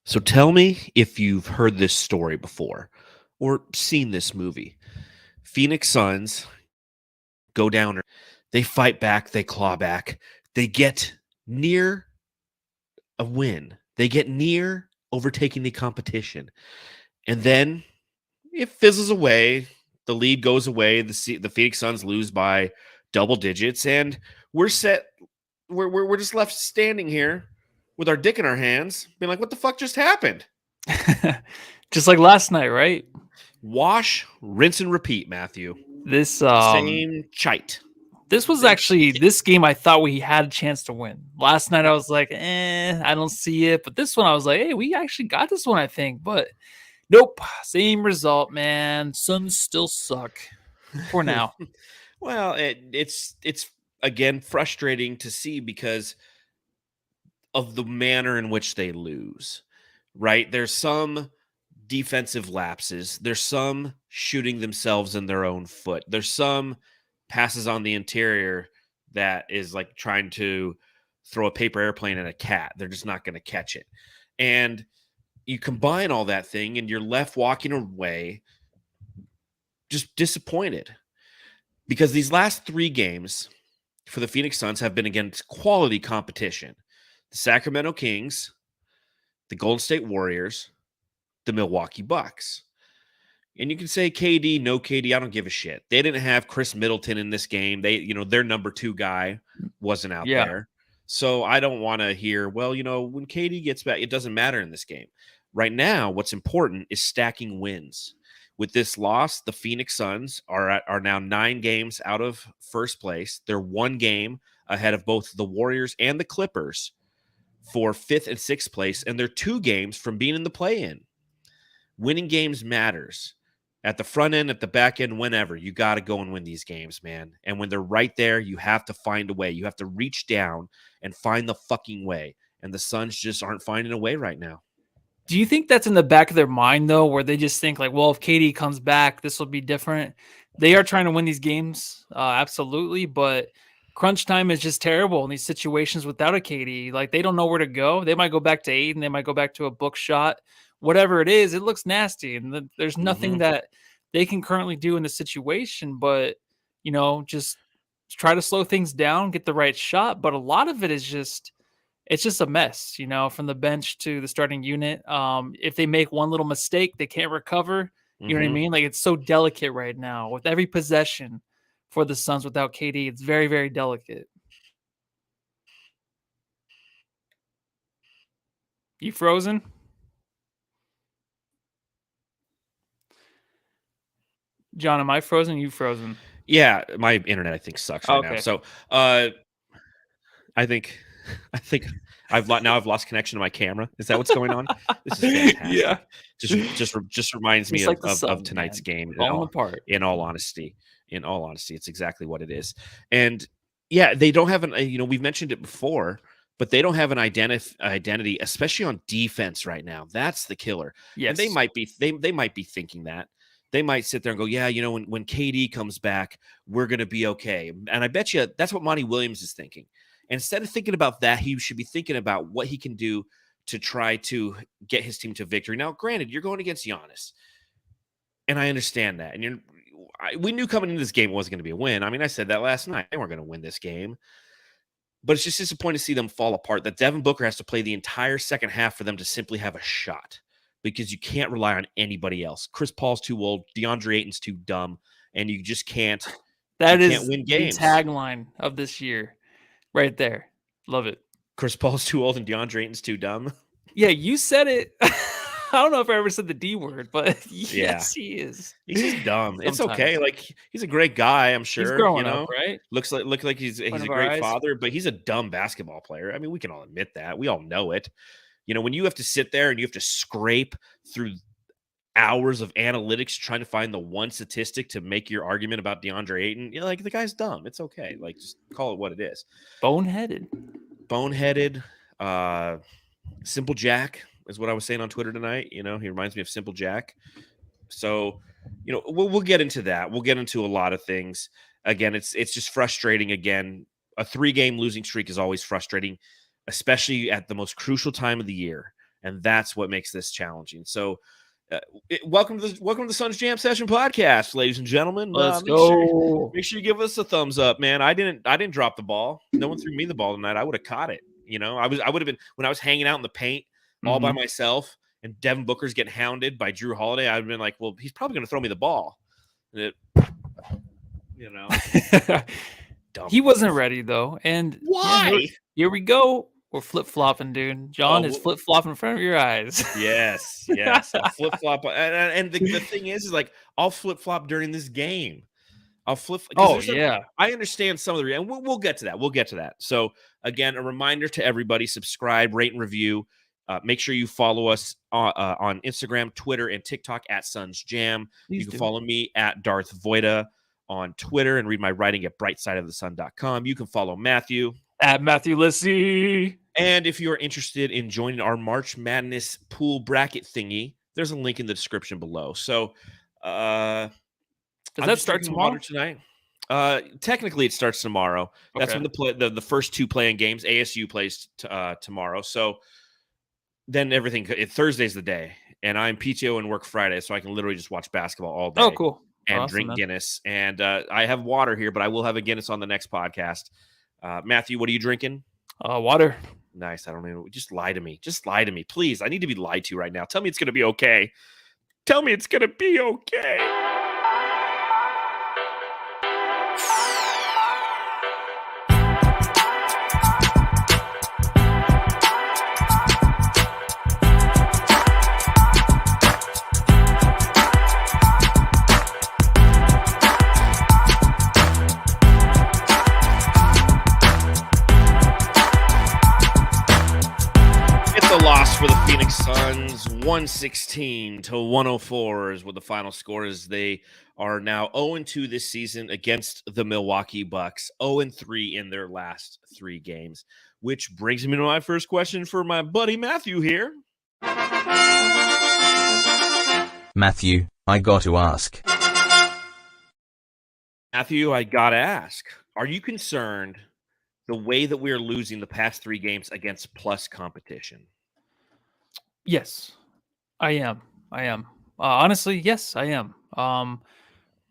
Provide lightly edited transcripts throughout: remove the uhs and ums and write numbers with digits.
So tell me if you've heard this story before or seen this movie. Phoenix Suns go down, they fight back, they claw back, they get near a win, they get near overtaking the competition, and then it fizzles away. The lead goes away. The Phoenix Suns lose by double digits, and we're set. We're just left standing here with our dick in our hands, being like, "What the fuck just happened?" Just like last night, right? Wash, rinse, and repeat, Matthew. This Same chite. this was actually this game I thought we had a chance to win. Last night I was like, I don't see it. But this one I was like, hey, we actually got this one, I think. But nope, same result, man. Suns still suck for now. Well, it's again frustrating to see because of the manner in which they lose. Right? There's some defensive lapses. There's some shooting themselves in their own foot. There's some passes on the interior that is like trying to throw a paper airplane at a cat. They're just not going to catch it. And you combine all that thing and you're left walking away just disappointed because these last 3 games for the Phoenix Suns have been against quality competition. The Sacramento Kings, the Golden State Warriors, the Milwaukee Bucks. And you can say KD, no KD, I don't give a shit. They didn't have Chris Middleton in this game. Their number 2 guy wasn't out there. So I don't want to hear, well, when KD gets back, it doesn't matter in this game. Right now, what's important is stacking wins. With this loss, the Phoenix Suns are now 9 games out of first place. They're 1 game ahead of both the Warriors and the Clippers for 5th and 6th place, and they're 2 games from being in the play-in. Winning games matters. At the front end, at the back end, whenever, you got to go and win these games, man. And when they're right there, you have to find a way. You have to reach down and find the fucking way. And the Suns just aren't finding a way right now. Do you think that's in the back of their mind, though, where they just think like, well, if KD comes back, this will be different? They are trying to win these games, absolutely, but crunch time is just terrible in these situations without a KD. Like, they don't know where to go. They might go back to Ayton. They might go back to a book shot. Whatever it is, it looks nasty, and there's nothing that they can currently do in the situation but, just try to slow things down, get the right shot. But a lot of it is just it's just a mess, from the bench to the starting unit. If they make one little mistake, they can't recover. You know what I mean? Like, it's so delicate right now with every possession for the Suns without KD. It's very, very delicate. You frozen? John, am I frozen? You frozen? Yeah, my internet I think sucks right now. So I think I've lost connection to my camera. Is that what's going on? This is fantastic. Yeah. Just reminds me like of tonight's game. Falling apart. In all honesty, it's exactly what it is. And yeah, they don't have we've mentioned it before, but they don't have an identity, especially on defense right now. That's the killer. Yes. And they might be thinking that. They might sit there and go, yeah, when KD comes back, we're going to be okay. And I bet you that's what Monty Williams is thinking. And instead of thinking about that, he should be thinking about what he can do to try to get his team to victory. Now, granted, you're going against Giannis, and I understand that. And we knew coming into this game it wasn't going to be a win. I mean, I said that last night. They weren't going to win this game. But it's just disappointing to see them fall apart, that Devin Booker has to play the entire second half for them to simply have a shot, because you can't rely on anybody else. Chris Paul's too old. DeAndre Ayton's too dumb. And you just can't. That is can't win games. The tagline of this year. Right there. Love it. Chris Paul's too old and DeAndre Ayton's too dumb. Yeah, you said it. I don't know if I ever said the D word, but yes, he is. He's just dumb. It's okay. Like, he's a great guy, I'm sure. He's growing up, right? Look like he's a great father, but he's a dumb basketball player. I mean, we can all admit that. We all know it. When you have to sit there and you have to scrape through hours of analytics trying to find the one statistic to make your argument about DeAndre Ayton, like, the guy's dumb. It's okay. Like, just call it what it is. Boneheaded. Simple Jack is what I was saying on Twitter tonight. He reminds me of Simple Jack. So, we'll get into that. We'll get into a lot of things. Again, it's just frustrating. Again, a 3-game losing streak is always frustrating, especially at the most crucial time of the year. and that's what makes this challenging. So welcome to the Suns Jam Session podcast, ladies and gentlemen. Let's go. Make sure you give us a thumbs up, man. I didn't drop the ball. No one threw me the ball tonight. I would have caught it. I would have been, when I was hanging out in the paint all by myself and Devin Booker's getting hounded by Drew Holiday, I'd been like, well, he's probably going to throw me the ball. And he wasn't ready though. And why? Here we go. We're flip-flopping, dude. John is flip-flopping in front of your eyes. Yes. I'll flip-flop. And the thing is like, I'll flip-flop during this game. I'll flip. I understand some of the, and we'll get to that. We'll get to that. So again, a reminder to everybody: subscribe, rate, and review. Make sure you follow us on Instagram, Twitter, and TikTok at Suns Jam. You can follow me at Darth Voida on Twitter and read my writing at brightsideofthesun.com. You can follow Matthew at Matthew Lissy. And if you're interested in joining our March Madness pool bracket thingy, there's a link in the description below. So, does that start tomorrow? Tonight? Technically, it starts tomorrow. That's when the first two playing games. ASU plays tomorrow. So then Thursday's the day, and I'm PTO and work Friday, so I can literally just watch basketball all day. Oh, cool! And drink Guinness. And I have water here, but I will have a Guinness on the next podcast. Matthew, what are you drinking? Water. Nice. I don't know. Just lie to me. Just lie to me. Please. I need to be lied to right now. Tell me it's going to be okay. Tell me it's going to be okay. For the Phoenix Suns, 116-104 is what the final score is. They are now 0-2 this season against the Milwaukee Bucks, 0-3 in their last 3 games, which brings me to my first question for my buddy Matthew here. Matthew, I got to ask. Are you concerned the way that we are losing the past 3 games against plus competition? Yes, I am. Honestly, yes, I am.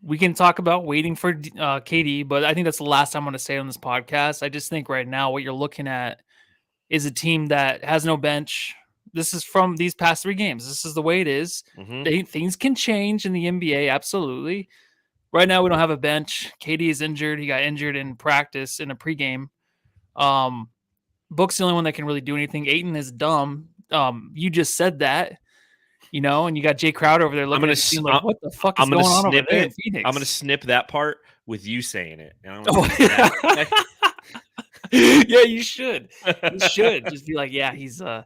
We can talk about waiting for KD, but I think that's the last time I'm going to say it on this podcast. I just think right now what you're looking at is a team that has no bench. This is from these past 3 games. This is the way it is. Mm-hmm. Things can change in the NBA, absolutely. Right now we don't have a bench. KD is injured. He got injured in practice in a pregame. Book's the only one that can really do anything. Ayton is dumb. You just said that, and you got Jay Crowder over there looking at the team like, what the fuck is going on over there in Phoenix? I'm going to snip that part with you saying it. Yeah, you should. You should just be like, yeah, he's a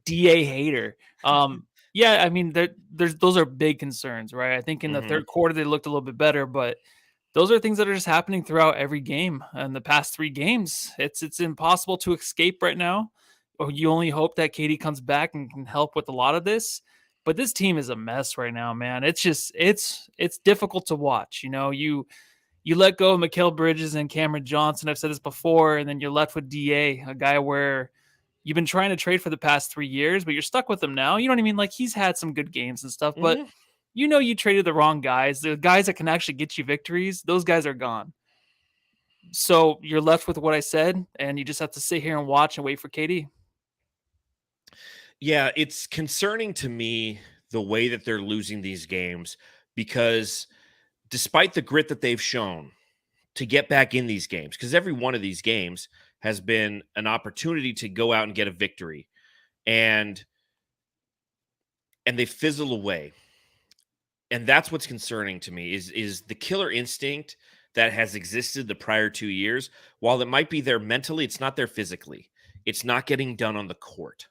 DA hater. Yeah, I mean, those are big concerns, right? I think in the third quarter they looked a little bit better, but those are things that are just happening throughout every game. And the past 3 games, it's impossible to escape right now. You only hope that KD comes back and can help with a lot of this. But this team is a mess right now, man. It's just it's difficult to watch. You let go of Mikal Bridges and Cameron Johnson. I've said this before, and then you're left with DA, a guy where you've been trying to trade for the past 3 years, but you're stuck with him now. You know what I mean? Like, he's had some good games and stuff, but you traded the wrong guys. The guys that can actually get you victories, those guys are gone. So you're left with what I said, and you just have to sit here and watch and wait for KD. Yeah, it's concerning to me the way that they're losing these games, because despite the grit that they've shown to get back in these games, because every one of these games has been an opportunity to go out and get a victory, and they fizzle away. And that's what's concerning to me is the killer instinct that has existed the prior 2 years. While it might be there mentally, it's not there physically. It's not getting done on the court.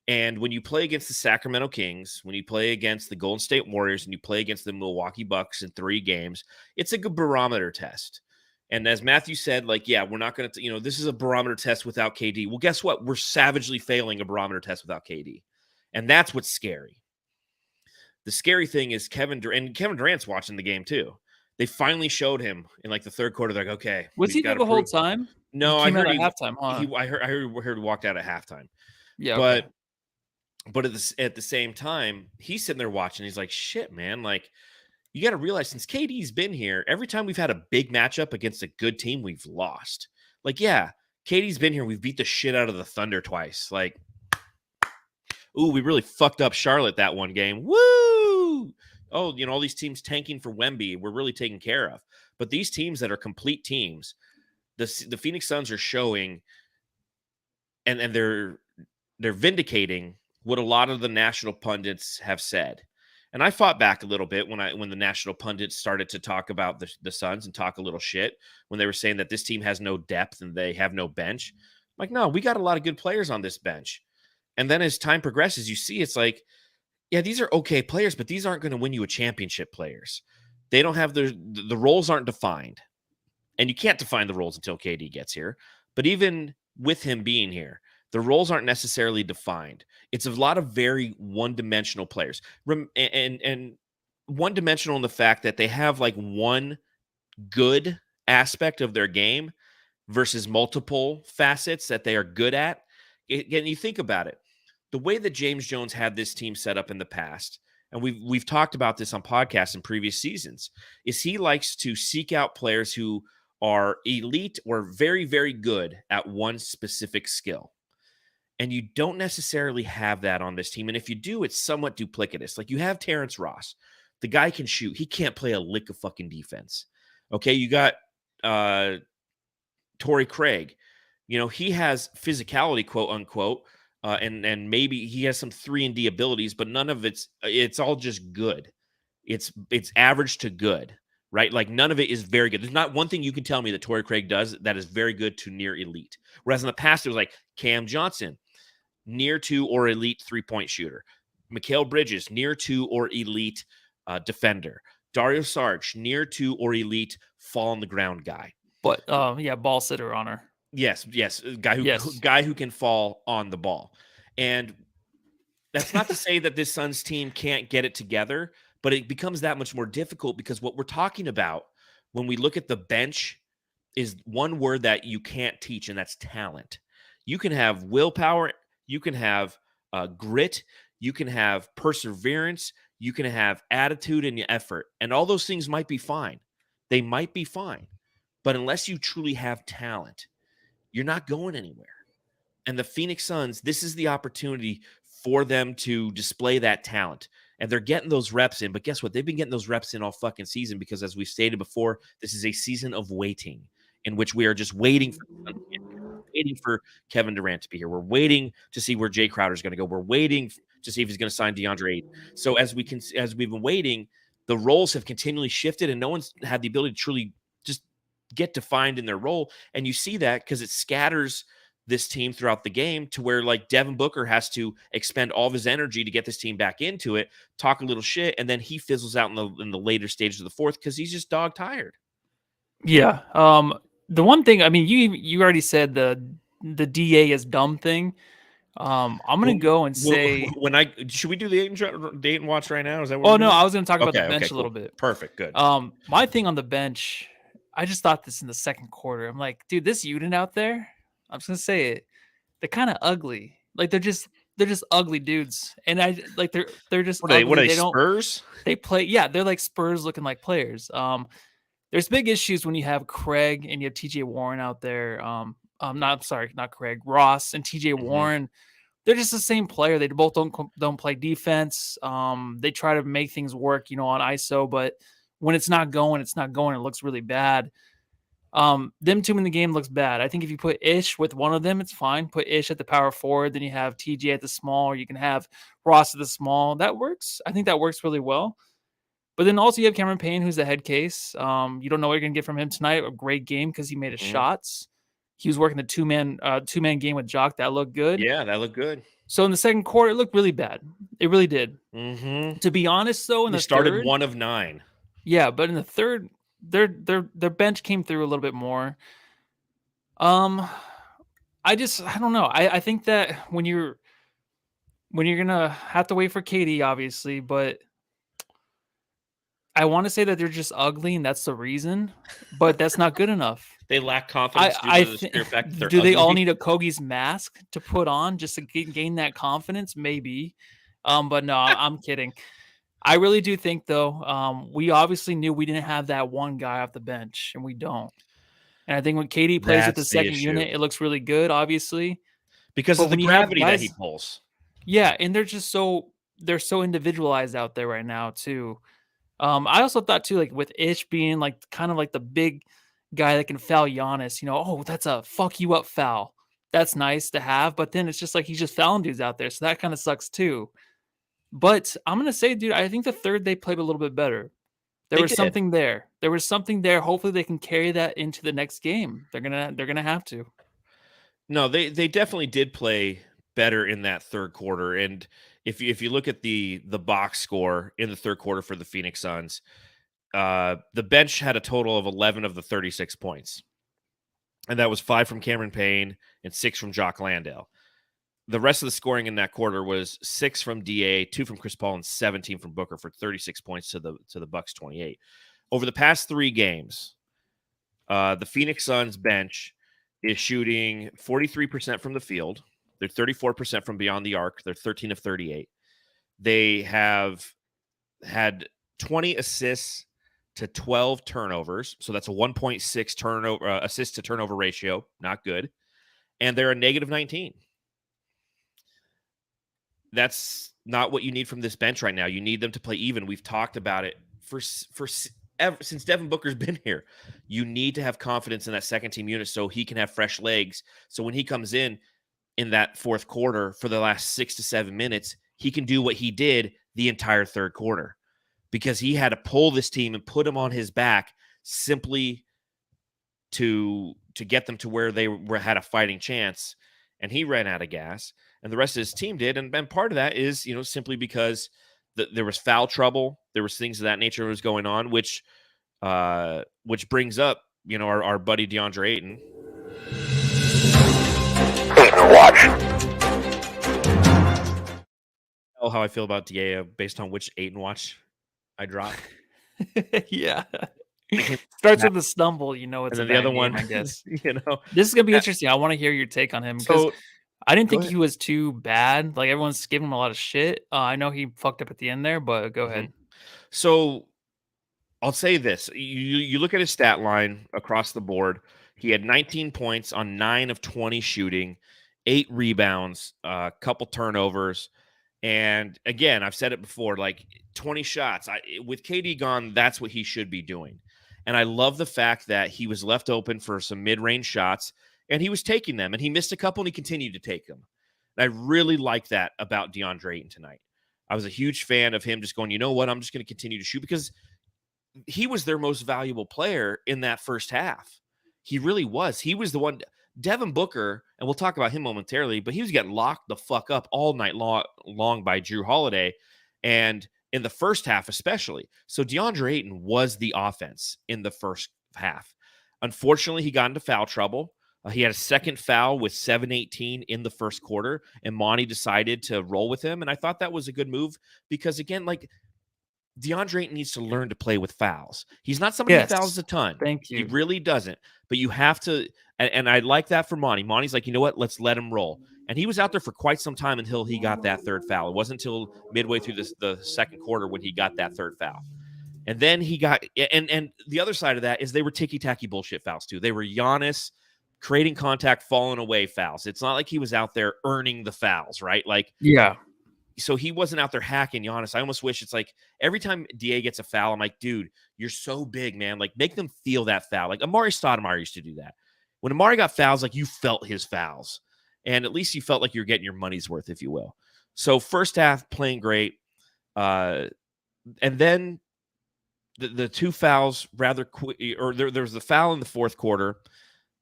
And when you play against the Sacramento Kings, when you play against the Golden State Warriors, and you play against the Milwaukee Bucks in 3 games, it's a good barometer test. And as Matthew said, we're not going to, this is a barometer test without KD. Well, guess what? We're savagely failing a barometer test without KD. And that's what's scary. The scary thing is Kevin Durant's watching the game too. They finally showed him in the third quarter. They're like, okay. Was he there the whole time? No, I heard at halftime, huh? I heard he walked out at halftime. Yeah. But But at the same time, he's sitting there watching. He's like, shit, man. Like, you got to realize since KD's been here, every time we've had a big matchup against a good team, we've lost. Like, yeah, KD's been here. We've beat the shit out of the Thunder twice. Like, ooh, we really fucked up Charlotte that one game. Woo! Oh, all these teams tanking for Wemby, we're really taken care of. But these teams that are complete teams, the Phoenix Suns are showing, and they're vindicating what a lot of the national pundits have said. And I fought back a little bit when the national pundits started to talk about the Suns and talk a little shit when they were saying that this team has no depth and they have no bench. I'm like, no, we got a lot of good players on this bench. And then as time progresses, you see it's like, yeah, these are okay players, but these aren't going to win you a championship players. They don't have the roles aren't defined. And you can't define the roles until KD gets here. But even with him being here, the roles aren't necessarily defined. It's a lot of very one-dimensional players. And one-dimensional in the fact that they have like one good aspect of their game versus multiple facets that they are good at. And you think about it. The way that James Jones had this team set up in the past, and we've talked about this on podcasts in previous seasons, is he likes to seek out players who are elite or very, very good at one specific skill. And you don't necessarily have that on this team. And if you do, it's somewhat duplicitous. Like you have Terrence Ross. The guy can shoot. He can't play a lick of fucking defense. Okay, you got Tory Craig. He has physicality, quote unquote, and maybe he has some 3-and-D abilities, but none of it's all just good. It's average to good, right? Like none of it is very good. There's not one thing you can tell me that Tory Craig does that is very good to near elite. Whereas in the past, it was like Cam Johnson, near to or elite 3-point shooter. Mikal Bridges, near to or elite defender. Dario Saric, near to or elite fall on the ground guy. But ball sitter honor. Yes, guy who can fall on the ball. And that's not to say that this Suns team can't get it together, but it becomes that much more difficult because what we're talking about when we look at the bench is one word that you can't teach, and that's talent. You can have willpower, you can have grit, you can have perseverance, you can have attitude and effort, and all those things might be fine. They might be fine, but unless you truly have talent, you're not going anywhere. And the Phoenix Suns, this is the opportunity for them to display that talent. And they're getting those reps in. But guess what? They've been getting those reps in all fucking season because, as we've stated before, this is a season of waiting in which we are just waiting for Kevin Durant to be here. We're waiting to see where Jay Crowder is going to go. We're waiting to see if he's going to sign DeAndre Ayton. So as we've been waiting, the roles have continually shifted, and no one's had the ability to truly just get defined in their role. And you see that because it scatters this team throughout the game to where like Devin Booker has to expend all of his energy to get this team back into it, talk a little shit, and then he fizzles out in the later stages of the fourth because he's just dog tired. Yeah. The one thing, I mean, you already said the DA is dumb thing. I'm gonna go and say should we do the Ayton watch right now? Is that what? Oh no, I was gonna talk about the bench a little bit. Perfect, good. My thing on the bench, I just thought this in the second quarter. I'm like, dude, this unit out there, I'm just gonna say it. They're kind of ugly. Like they're just ugly dudes, and they're just. What are they Spurs? They play, yeah. They're like Spurs looking like players. There's big issues when you have Craig and you have TJ Warren out there. Not Craig, Ross and TJ Warren. They're just the same player. They both don't play defense. They try to make things work, on ISO, but when it's not going, it's not going. It looks really bad. Them two in the game looks bad. I think if you put Ish with one of them, it's fine. Put Ish at the power forward, then you have TJ at the small, or you can have Ross at the small. That works. I think that works really well. But then also you have Cam Payne, who's the head case. You don't know what you're gonna get from him tonight. A great game because he made his shots. He was working the two-man game with Jock. That looked good. Yeah, that looked good. So in the second quarter, it looked really bad. It really did. To be honest, though, they started 1 of 9. Yeah, but in the third, their bench came through a little bit more. I don't know. I think that when you're gonna have to wait for KD, obviously, but I want to say that they're just ugly and that's the reason, but that's not good enough. They lack confidence due to the sheer fact that they're Do they all ugly. need a Kogi's mask to put on just to gain that confidence? Maybe. But no, I'm kidding. I really do think though, we obviously knew we didn't have that one guy off the bench, and we don't. And I think when KD plays with the That's the second issue. unit, it looks really good, obviously. Because But of the when you have gravity that he guys- pulls. Yeah, and they're so individualized out there right now too. I also thought too, like with Ish being like kind of like the big guy that can foul Giannis, oh, that's a fuck you up foul. That's nice to have, but then it's just like he's just fouling dudes out there, so that kind of sucks too. But I'm gonna say, dude, I think the third they played a little bit better. There They was did. something there. There was something there. Hopefully, they can carry that into the next game. They're gonna have to. No, they definitely did play better in that third quarter. And if you look at the box score in the third quarter for the Phoenix Suns, the bench had a total of 11 of the 36 points. And that was 5 from Cameron Payne and 6 from Jock Landale. The rest of the scoring in that quarter was 6 from DA, 2 from Chris Paul, and 17 from Booker for 36 points to the Bucks 28. Over the past 3 games, the Phoenix Suns bench is shooting 43% from the field. They're 34% from beyond the arc. They're 13 of 38. They have had 20 assists to 12 turnovers. So that's a 1.6 turnover assist to turnover ratio. Not good. And they're a negative 19. That's not what you need from this bench right now. You need them to play even. We've talked about it since Devin Booker's been here. You need to have confidence in that second team unit so he can have fresh legs. So when he comes in that fourth quarter for the last 6 to 7 minutes, he can do what he did the entire third quarter, because he had to pull this team and put them on his back simply to get them to where they had a fighting chance. And he ran out of gas, and the rest of his team did. And part of that is, simply because there was foul trouble. There was things of that nature was going on, which brings up, our buddy DeAndre Ayton. Watch. Oh, how I feel about DA based on which Ayton watch I drop. Yeah. Starts with a stumble, it's And then a the bad other game, one, I guess. This is gonna be interesting. I want to hear your take on him, because I didn't think he was too bad. Like, everyone's giving him a lot of shit. I know he fucked up at the end there, but go ahead. So I'll say this. You look at his stat line across the board. He had 19 points on 9 of 20 shooting, 8 rebounds, a couple turnovers. And again, I've said it before, like 20 shots. With KD gone, that's what he should be doing. And I love the fact that he was left open for some mid-range shots, and he was taking them. And he missed a couple, and he continued to take them. And I really like that about DeAndre Ayton tonight. I was a huge fan of him just going, you know what, I'm just going to continue to shoot, because he was their most valuable player in that first half. He really was. He was the one. Devin Booker, and we'll talk about him momentarily, but he was getting locked the fuck up all night long by Jrue Holiday, and in the first half especially. So DeAndre Ayton was the offense in the first half. Unfortunately, he got into foul trouble. He had a second foul with 7:18 in the first quarter, and Monty decided to roll with him, and I thought that was a good move, because, again, like, DeAndre Ayton needs to learn to play with fouls. He's not somebody who fouls a ton. Thank you. He really doesn't. But you have to, and I like that for Monty. Monty's like, you know what? Let's let him roll. And he was out there for quite some time until he got that third foul. It wasn't until midway through the second quarter when he got that third foul. And then he got, and the other side of that is they were ticky-tacky bullshit fouls too. They were Giannis creating contact, falling away fouls. It's not like he was out there earning the fouls, right? Like, yeah. So he wasn't out there hacking Giannis. I almost wish it's like every time DA gets a foul, I'm like, dude, you're so big, man. Like, make them feel that foul. Like, Amari Stoudemire used to do that. When Amari got fouls, like, you felt his fouls. And at least you felt like you're getting your money's worth, if you will. So first half, playing great. And then the two fouls rather quick, or there was the foul in the fourth quarter,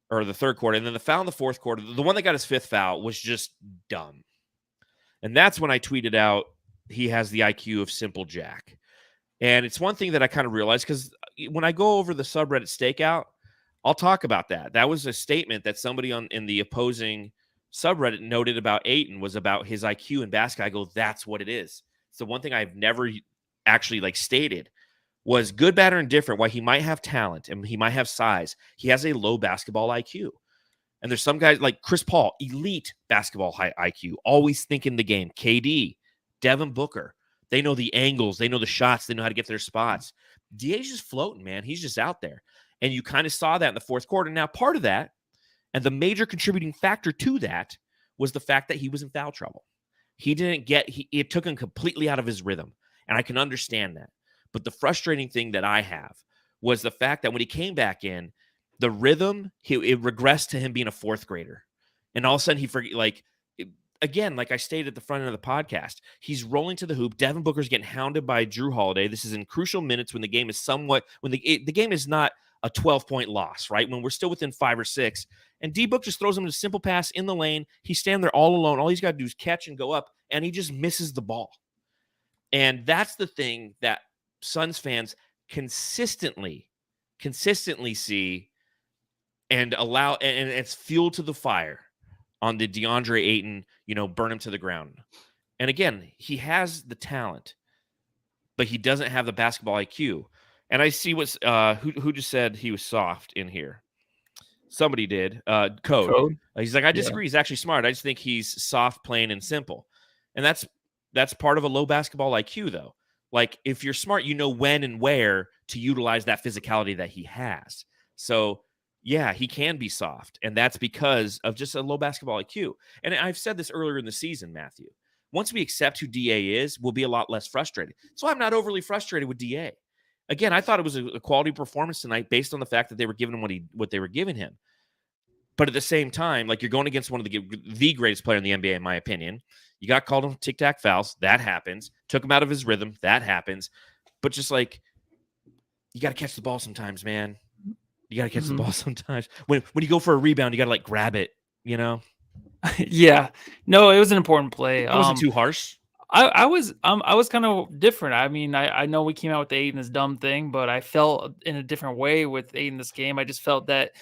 or the third quarter, and then the foul in the fourth quarter. The one that got his fifth foul was just dumb. And that's when I tweeted out, he has the IQ of Simple Jack. And it's one thing that I kind of realized, because when I go over the subreddit stakeout, I'll talk about that. That was a statement that somebody in the opposing subreddit noted about Ayton, was about his IQ in basketball. I go, that's what it is. It's the one thing I've never actually stated, was good, bad, or indifferent. While he might have talent and he might have size, he has a low basketball IQ. And there's some guys like Chris Paul, elite basketball high IQ, always thinking the game. KD, Devin Booker, they know the angles, they know the shots, they know how to get to their spots. DA's just floating, man. He's just out there. And you kind of saw that in the fourth quarter. Now, part of that, and the major contributing factor to that, was the fact that he was in foul trouble. It took him completely out of his rhythm. And I can understand that. But the frustrating thing that I have was the fact that when he came back in, the rhythm, it regressed to him being a fourth grader. And all of a sudden he forget, like I stated at the front end of the podcast, he's rolling to the hoop. Devin Booker's getting hounded by Drew Holiday. This is in crucial minutes when the game is the game is not a 12-point loss, right? When we're still within 5 or 6. And D-Book just throws him a simple pass in the lane. He's standing there all alone. All he's got to do is catch and go up, and he just misses the ball. And that's the thing that Suns fans consistently see and allow, and it's fuel to the fire on the DeAndre Ayton, burn him to the ground. And again, he has the talent, but he doesn't have the basketball IQ. And I see who just said he was soft in here. Somebody did. Code. He's like, I disagree. Yeah. He's actually smart. I just think he's soft, plain, and simple. And that's part of a low basketball IQ, though. Like, if you're smart, you know when and where to utilize that physicality that he has. So, yeah, he can be soft. And that's because of just a low basketball IQ. And I've said this earlier in the season, Matthew. Once we accept who DA is, we'll be a lot less frustrated. So I'm not overly frustrated with DA. Again, I thought it was a quality performance tonight based on the fact that they were giving him what they were giving him. But at the same time, like, you're going against one of the greatest player in the NBA, in my opinion. You got called on tic-tac fouls. That happens. Took him out of his rhythm. That happens. But just like, you got to catch the ball sometimes, man. You got to catch the ball sometimes. When you go for a rebound, you got to like grab it, Yeah. No, it was an important play. It wasn't too harsh. I was kind of different. I mean, I know we came out with the Ayton is dumb thing, but I felt in a different way with Ayton this game. I just felt that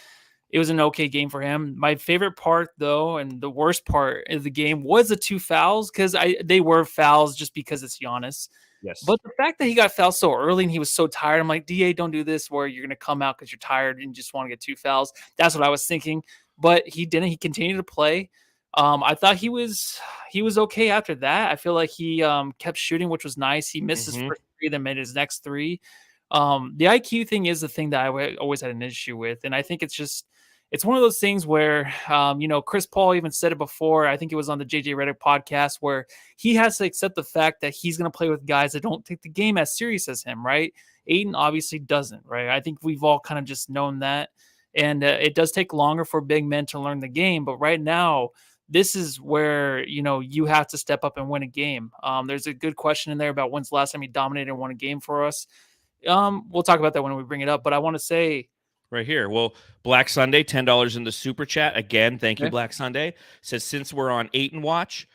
it was an okay game for him. My favorite part, though, and the worst part of the game was the 2 fouls, because they were fouls just because it's Giannis. Yes. But the fact that he got fouled so early and he was so tired, I'm like, DA, don't do this where you're going to come out because you're tired and just want to get 2 fouls. That's what I was thinking. But he didn't. He continued to play. I thought he was okay after that. I feel like he kept shooting, which was nice. He missed his first 3, then made his next 3. The IQ thing is the thing that I always had an issue with. And I think it's one of those things where, Chris Paul even said it before. I think it was on the JJ Redick podcast, where he has to accept the fact that he's going to play with guys that don't take the game as serious as him, right? Ayton obviously doesn't, right? I think we've all kind of just known that. And it does take longer for big men to learn the game. But right now, this is where, you have to step up and win a game. There's a good question in there about when's the last time he dominated and won a game for us. We'll talk about that when we bring it up. But I want to say, right here. Well, Black Sunday, $10 in the super chat. Again, thank you, Black Sunday. Says, since we're on Ayton watch,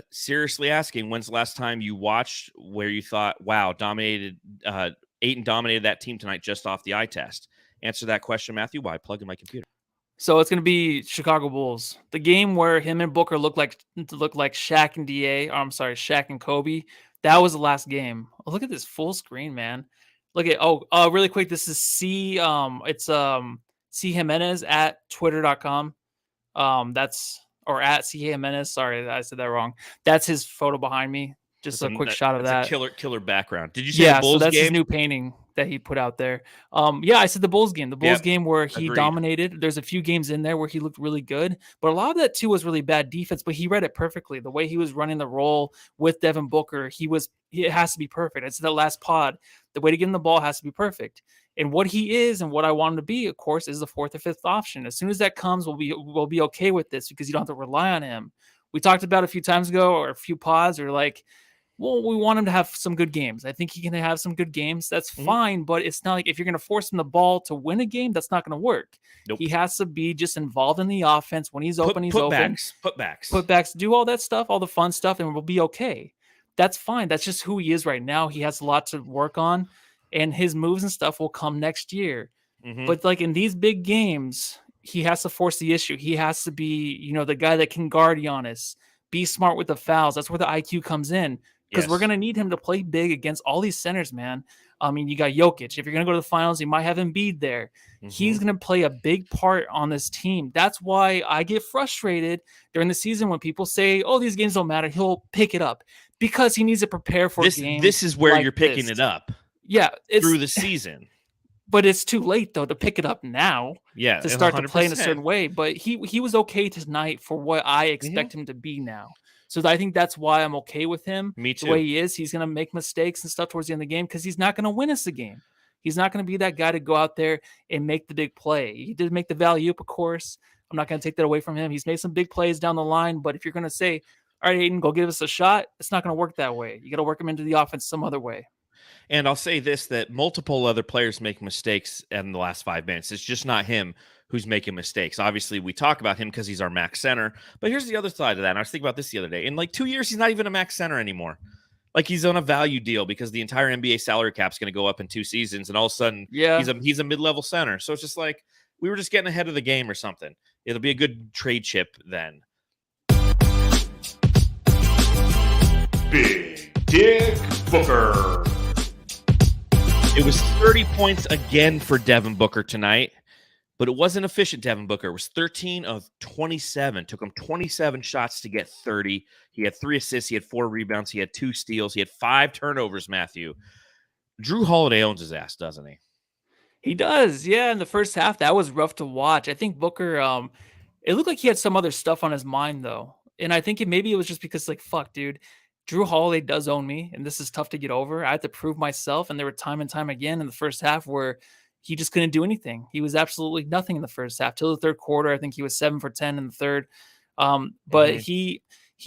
seriously asking, when's the last time you watched where you thought, wow, Ayton dominated that team tonight just off the eye test? Answer that question, Matthew, while I plug in my computer. So it's going to be Chicago Bulls. The game where him and Booker look like Shaq and DA. Shaq and Kobe. That was the last game. Oh, look at this full screen, man. Look at really quick. This is C Jimenez at twitter.com. Or at C Jimenez. Sorry, I said that wrong. That's his photo behind me. Just a quick shot of that. A killer background. Did you see the Bulls so that's game? His new painting that he put out there. I said the Bulls game. The Bulls game where he dominated. There's a few games in there where he looked really good, but a lot of that too was really bad defense. But he read it perfectly. The way he was running the role with Devin Booker, it has to be perfect. I said that last pod. The way to get him the ball has to be perfect. And what he is and what I want him to be, of course, is the 4th or 5th option. As soon as that comes, we'll be okay with this because you don't have to rely on him. We talked about a few times ago or a few pods or like, well, we want him to have some good games. I think he can have some good games. That's fine, but it's not like if you're going to force him the ball to win a game, that's not going to work. Nope. He has to be just involved in the offense. When he's open, he's open. Putbacks. Do all that stuff, all the fun stuff, and we'll be okay. That's fine. That's just who he is right now. He has a lot to work on, and his moves and stuff will come next year. But like in these big games, he has to force the issue. He has to be, the guy that can guard Giannis, be smart with the fouls. That's where the IQ comes in. Because we're going to need him to play big against all these centers, man. I mean, you got Jokic. If you're going to go to the finals, you might have Embiid there. He's going to play a big part on this team. That's why I get frustrated during the season when people say, oh, these games don't matter. He'll pick it up because he needs to prepare for games. This is where like you're picking this. it up. Yeah. Through the season. But it's too late, though, to pick it up now. Yeah, to start 100%. To play in a certain way. But he was okay tonight for what I expect him to be now. So I think that's why I'm okay with him. Me too. The way he is, he's going to make mistakes and stuff towards the end of the game because he's not going to win us the game. He's not going to be that guy to go out there and make the big play. He did make the value up, of course. I'm not going to take that away from him. He's made some big plays down the line. But if you're going to say, all right, Ayton, go give us a shot, it's not going to work that way. You got to work him into the offense some other way. And I'll say this, that multiple other players make mistakes in the last 5 minutes. It's just not him who's making mistakes. Obviously, we talk about him because he's our max center. But here's the other side of that. And I was thinking about this the other day. In like 2 years, he's not even a max center anymore. Like he's on a value deal because the entire NBA salary cap is going to go up in 2 seasons. And all of a sudden, he's a mid-level center. So it's just like we were just getting ahead of the game or something. It'll be a good trade chip then. Big Dick Booker. It was 30 points again for Devin Booker tonight, but it wasn't efficient. Devin Booker was 13 of 27. Took him 27 shots to get 30. He had 3 assists. He had 4 rebounds. He had 2 steals. He had 5 turnovers, Matthew. Drew Holiday owns his ass, doesn't he? He does. Yeah, in the first half, that was rough to watch. I think Booker, it looked like he had some other stuff on his mind, though. And I think maybe it was just because, like, fuck, dude. Drew Holiday does own me, and this is tough to get over. I had to prove myself, and there were time and time again in the first half where he just couldn't do anything. He was absolutely nothing in the first half. Till the third quarter, I think he was 7 for 10 in the third. But he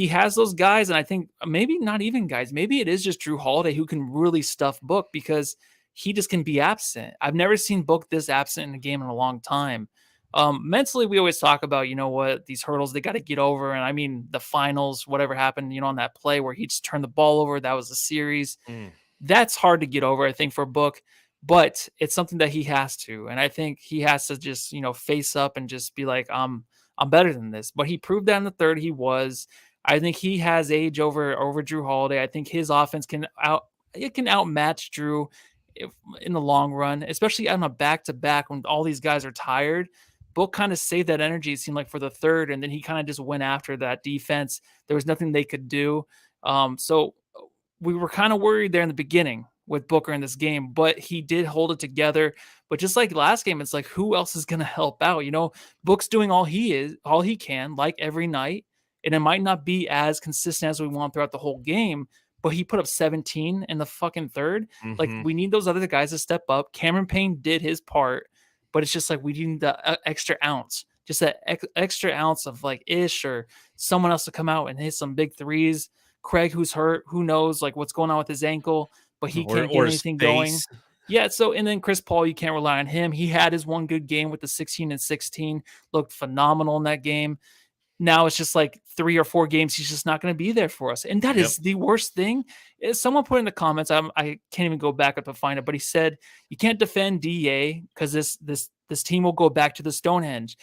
has those guys, and I think maybe not even guys. Maybe it is just Drew Holiday who can really stuff Book because he just can be absent. I've never seen Book this absent in a game in a long time. Mentally, we always talk about, you know what, these hurdles they got to get over. And I mean, the finals, whatever happened, on that play where he just turned the ball over, that was the series. That's hard to get over, I think, for Book, but it's something that he has to. And I think he has to just, face up and just be like, I'm better than this. But he proved that in the third he was. I think he has age over Drew Holiday. I think his offense can outmatch Drew in the long run, especially on a back-to-back when all these guys are tired. Book kind of saved that energy, it seemed like, for the third, and then he kind of just went after that defense. There was nothing they could do. So we were kind of worried there in the beginning with Booker in this game, but he did hold it together. But just like last game, it's like, who else is going to help out? Book's doing all he can, like every night, and it might not be as consistent as we want throughout the whole game, but he put up 17 in the fucking third. Like, we need those other guys to step up. Cam Payne did his part, but it's just like we need the extra ounce, just that extra ounce of like Ish or someone else to come out and hit some big threes. Craig, who's hurt, who knows like what's going on with his ankle, but he can't get anything going. Yeah. So, and then Chris Paul, you can't rely on him. He had his one good game with the 16 and 16, looked phenomenal in that game. Now it's just like 3 or 4 games he's just not going to be there for us. And that is the worst thing. Someone put in the comments, I can't even go back up to find it, but he said, you can't defend DA because this team will go back to the Stonehenge.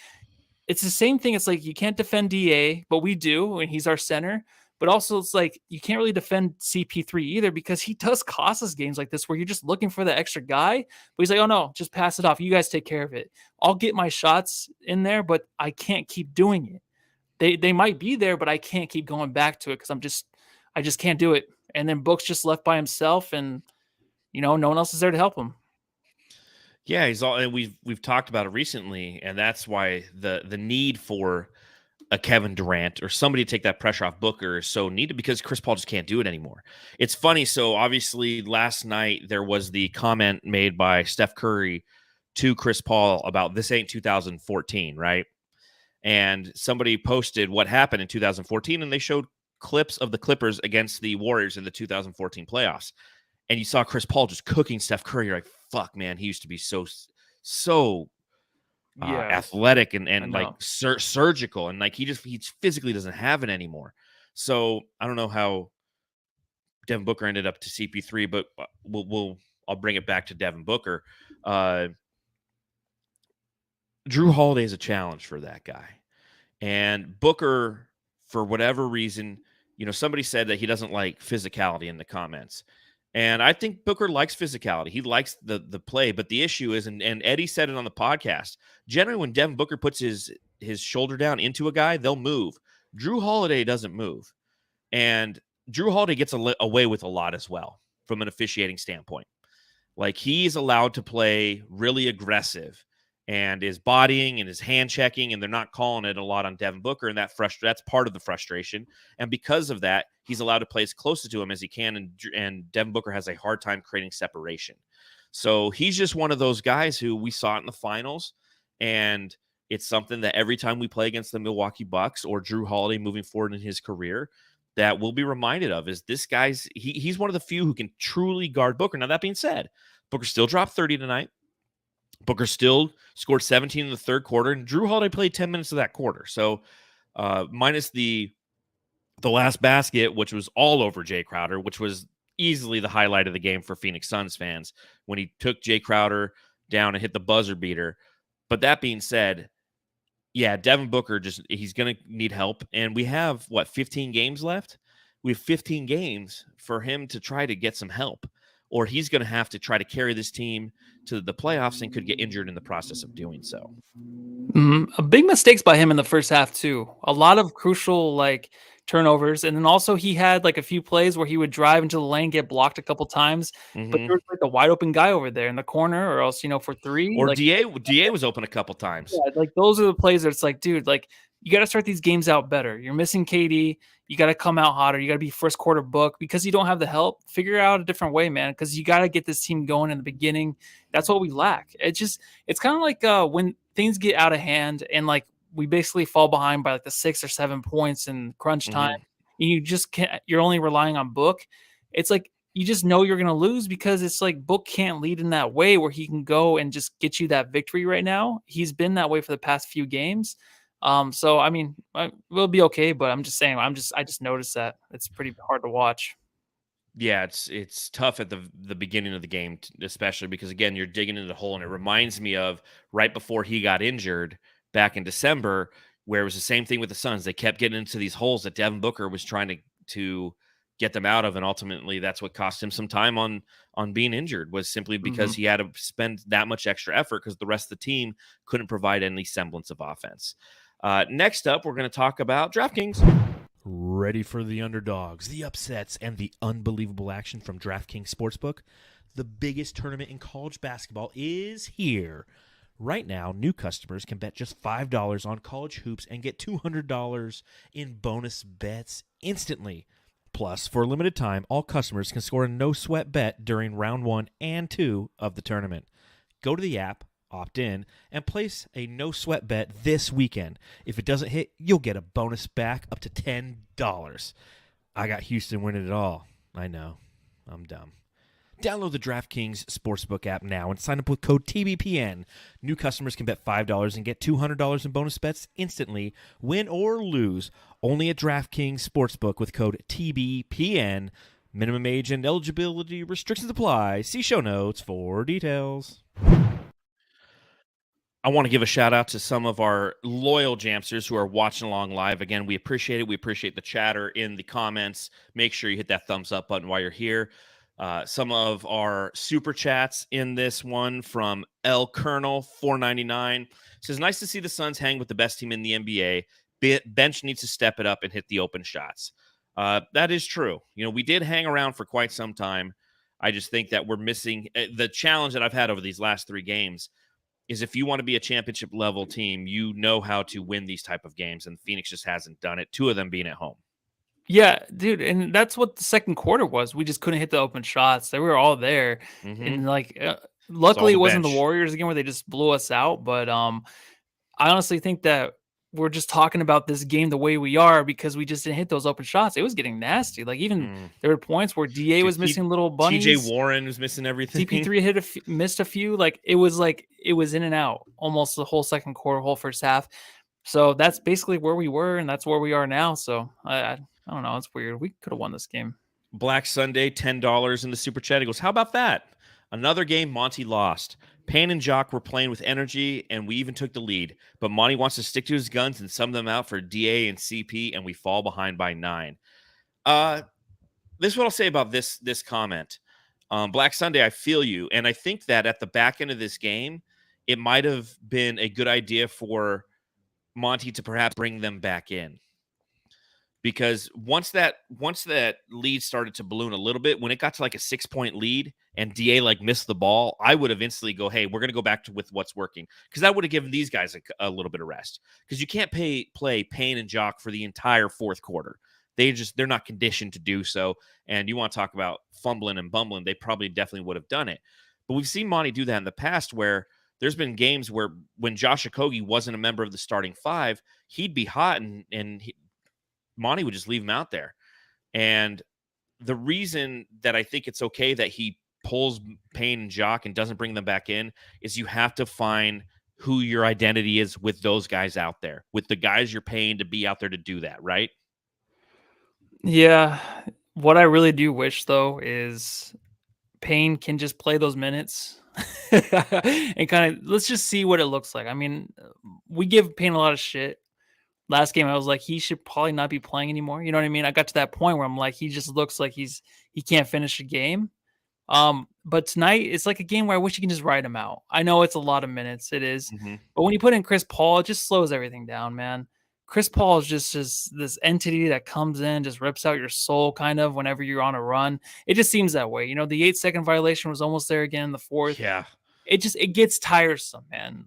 It's the same thing. It's like you can't defend DA, but we do, and he's our center. But also it's like you can't really defend CP3 either because he does cost us games like this where you're just looking for the extra guy. But he's like, oh no, just pass it off. You guys take care of it. I'll get my shots in there, but I can't keep doing it. They might be there, but I can't keep going back to it because I just can't do it. And then Book's just left by himself, and no one else is there to help him. Yeah, and we've talked about it recently, and that's why the need for a Kevin Durant or somebody to take that pressure off Booker is so needed because Chris Paul just can't do it anymore. It's funny. So obviously last night there was the comment made by Steph Curry to Chris Paul about this ain't 2014, right? And somebody posted what happened in 2014, and they showed clips of the Clippers against the Warriors in the 2014 playoffs. And you saw Chris Paul just cooking Steph Curry. You're like, fuck, man, he used to be so athletic and like surgical. And like he physically doesn't have it anymore. So I don't know how Devin Booker ended up to CP3, but I'll bring it back to Devin Booker. Drew Holiday is a challenge for that guy. And Booker, for whatever reason, somebody said that he doesn't like physicality in the comments. And I think Booker likes physicality. He likes the play. But the issue is, and Eddie said it on the podcast, generally when Devin Booker puts his shoulder down into a guy, they'll move. Drew Holiday doesn't move. And Drew Holiday gets away with a lot as well from an officiating standpoint. Like, he's allowed to play really aggressive and is bodying and is hand checking, and they're not calling it a lot on Devin Booker, and that's part of the frustration. And because of that, he's allowed to play as close to him as he can, and Devin Booker has a hard time creating separation. So he's just one of those guys who we saw it in the finals, and it's something that every time we play against the Milwaukee Bucks or Drew Holiday moving forward in his career, that we'll be reminded of is this guy's he's one of the few who can truly guard Booker. Now, that being said, Booker still dropped 30 tonight. Booker still scored 17 in the third quarter, and Drew Holiday played 10 minutes of that quarter. So minus the last basket, which was all over Jay Crowder, which was easily the highlight of the game for Phoenix Suns fans when he took Jay Crowder down and hit the buzzer beater. But that being said, yeah, Devin Booker, he's going to need help. And we have, 15 games left? We have 15 games for him to try to get some help, or he's going to have to try to carry this team to the playoffs and could get injured in the process of doing so. Big mistakes by him in the first half too. A lot of crucial turnovers, and then also he had a few plays where he would drive into the lane, get blocked a couple times, but there was a wide open guy over there in the corner, or else for three. Or Da was open a couple times. Yeah, those are the plays that it's dude, you got to start these games out better. You're missing KD. You got to come out hotter. You got to be first quarter book because you don't have the help. Figure out a different way, man, because you got to get this team going in the beginning. That's what we lack. It's kind of like when things get out of hand and we basically fall behind by the 6 or 7 points in crunch time. And you just can't. You're only relying on Book. It's you just know you're going to lose because it's Book can't lead in that way where he can go and just get you that victory right now. He's been that way for the past few games. So I mean, we'll be okay, but I'm just saying, I just noticed that it's pretty hard to watch. Yeah, it's tough at the beginning of the game, especially because, again, you're digging into the hole, and it reminds me of right before he got injured back in December, where it was the same thing with the Suns. They kept getting into these holes that Devin Booker was trying to get them out of, and ultimately that's what cost him some time on being injured, was simply because he had to spend that much extra effort because the rest of the team couldn't provide any semblance of offense. Next up, we're going to talk about DraftKings. Ready for the underdogs, the upsets, and the unbelievable action from DraftKings Sportsbook? The biggest tournament in college basketball is here. Right now, new customers can bet just $5 on college hoops and get $200 in bonus bets instantly. Plus, for a limited time, all customers can score a no-sweat bet during round 1 and 2 of the tournament. Go to the app, opt in, and place a no-sweat bet this weekend. If it doesn't hit, you'll get a bonus back up to $10. I got Houston winning it all. I know. I'm dumb. Download the DraftKings Sportsbook app now and sign up with code TBPN. New customers can bet $5 and get $200 in bonus bets instantly, win or lose, only at DraftKings Sportsbook with code TBPN. Minimum age and eligibility restrictions apply. See show notes for details. I want to give a shout out to some of our loyal Jamsters who are watching along live. Again, we appreciate it. We appreciate the chatter in the comments. Make sure you hit that thumbs up button while you're here. Some of our super chats in this one from L Colonel 499 says, nice to see the Suns hang with the best team in the NBA. Bench needs to step it up and hit the open shots. That is true. We did hang around for quite some time. I just think that we're missing the challenge that I've had over these last 3 games is if you want to be a championship level team, you know how to win these type of games. And Phoenix just hasn't done it. 2 of them being at home. Yeah, dude, and that's what the second quarter was. We just couldn't hit the open shots. They were all there, and luckily it wasn't the Warriors again where they just blew us out. But I honestly think that we're just talking about this game the way we are because we just didn't hit those open shots. It was getting nasty. There were points where DA was missing little bunnies. TJ Warren was missing everything. CP3 missed a few. It was in and out almost the whole second quarter, whole first half. So that's basically where we were, and that's where we are now. So I don't know. It's weird. We could have won this game. Black Sunday, $10 in the super chat. He goes, how about that? Another game Monty lost. Payne and Jock were playing with energy, and we even took the lead. But Monty wants to stick to his guns and sum them out for DA and CP, and we fall behind by 9. This is what I'll say about this comment. Black Sunday, I feel you. And I think that at the back end of this game, it might have been a good idea for Monty to perhaps bring them back in. Because once that lead started to balloon a little bit, when it got to like a 6-point lead and DA like missed the ball, I would have instantly go, hey, we're going to go back with what's working. Because that would have given these guys a little bit of rest. Because you can't play Payne and Jock for the entire fourth quarter. They're not conditioned to do so. And you want to talk about fumbling and bumbling, they probably definitely would have done it. But we've seen Monty do that in the past where there's been games where when Josh Okogie wasn't a member of the starting five, he'd be hot and Monty would just leave him out there. And the reason that I think it's okay that he pulls Payne and Jock and doesn't bring them back in is you have to find who your identity is with those guys out there, with the guys you're paying to be out there to do that, right? Yeah. What I really do wish, though, is Payne can just play those minutes and kind of let's just see what it looks like. I mean, we give Payne a lot of shit. Last game, I was like, he should probably not be playing anymore. You know what I mean? I got to that point where I'm like, he just looks like he can't finish a game. But tonight, it's like a game where I wish you can just ride him out. I know it's a lot of minutes. It is. Mm-hmm. But when you put in Chris Paul, it just slows everything down, man. Chris Paul is just this entity that comes in, just rips out your soul kind of whenever you're on a run. It just seems that way. You know, the 8-second violation was almost there again in the fourth. Yeah. It gets tiresome, man.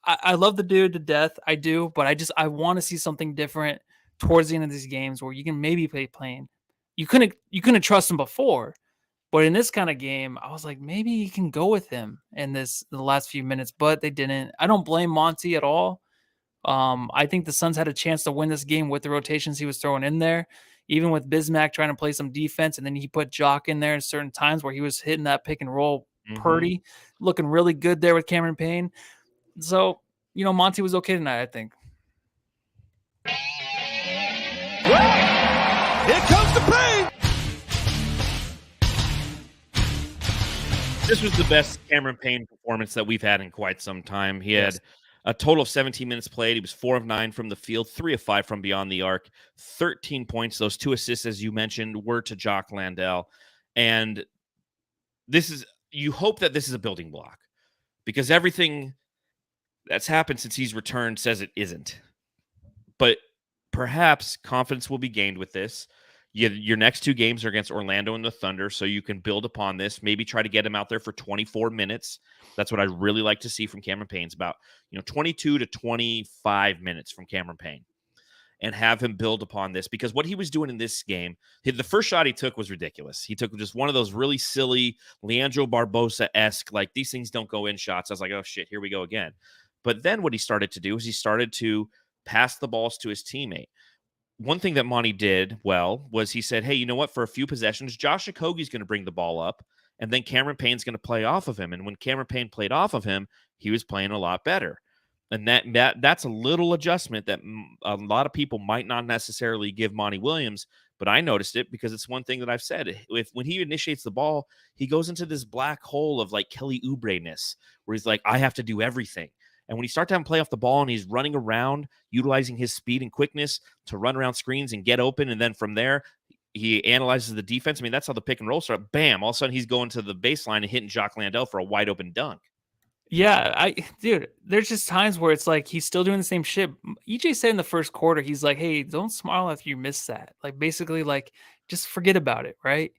I love the dude to death. I do, but I want to see something different towards the end of these games where you can maybe play Payne. You couldn't trust him before, but in this kind of game, I was like, maybe you can go with him in the last few minutes, but they didn't. I don't blame Monty at all. I think the Suns had a chance to win this game with the rotations he was throwing in there, even with Bismack trying to play some defense, and then he put Jock in there at certain times where he was hitting that pick and roll. Purdy looking really good there with Cameron Payne. So, you know, Monty was okay tonight, I think. Here comes the Payne. This was the best Cameron Payne performance that we've had in quite some time. He had a total of 17 minutes played. He was 4 of 9 from the field, 3 of 5 from beyond the arc, 13 points. Those 2 assists, as you mentioned, were to Jock Landale. And you hope that this is a building block because everything that's happened since he's returned says it isn't. But perhaps confidence will be gained with this. Your next 2 games are against Orlando and the Thunder, so you can build upon this. Maybe try to get him out there for 24 minutes. That's what I really like to see from Cameron Payne. It's about 22 to 25 minutes from Cameron Payne. And have him build upon this because what he was doing in this game, the first shot he took was ridiculous. He took just one of those really silly Leandro Barbosa-esque, like these things don't go in shots. I was like, oh shit, here we go again. But then what he started to do is he started to pass the balls to his teammate. One thing that Monty did well was he said, hey, you know what? For a few possessions, Josh Okogie's going to bring the ball up, and then Cameron Payne's going to play off of him. And when Cameron Payne played off of him, he was playing a lot better. And that's a little adjustment that a lot of people might not necessarily give Monty Williams, but I noticed it because it's one thing that I've said. When he initiates the ball, he goes into this black hole of like Kelly Oubre-ness, where he's like, I have to do everything. And when you start to have him play off the ball and he's running around, utilizing his speed and quickness to run around screens and get open, and then from there, he analyzes the defense. I mean, that's how the pick and roll starts. Bam! All of a sudden, he's going to the baseline and hitting Jock Landale for a wide open dunk. Yeah, dude, there's just times where it's like he's still doing the same shit. EJ said in the first quarter, he's like, hey, don't smile after you miss that. Like, basically, like, just forget about it, right?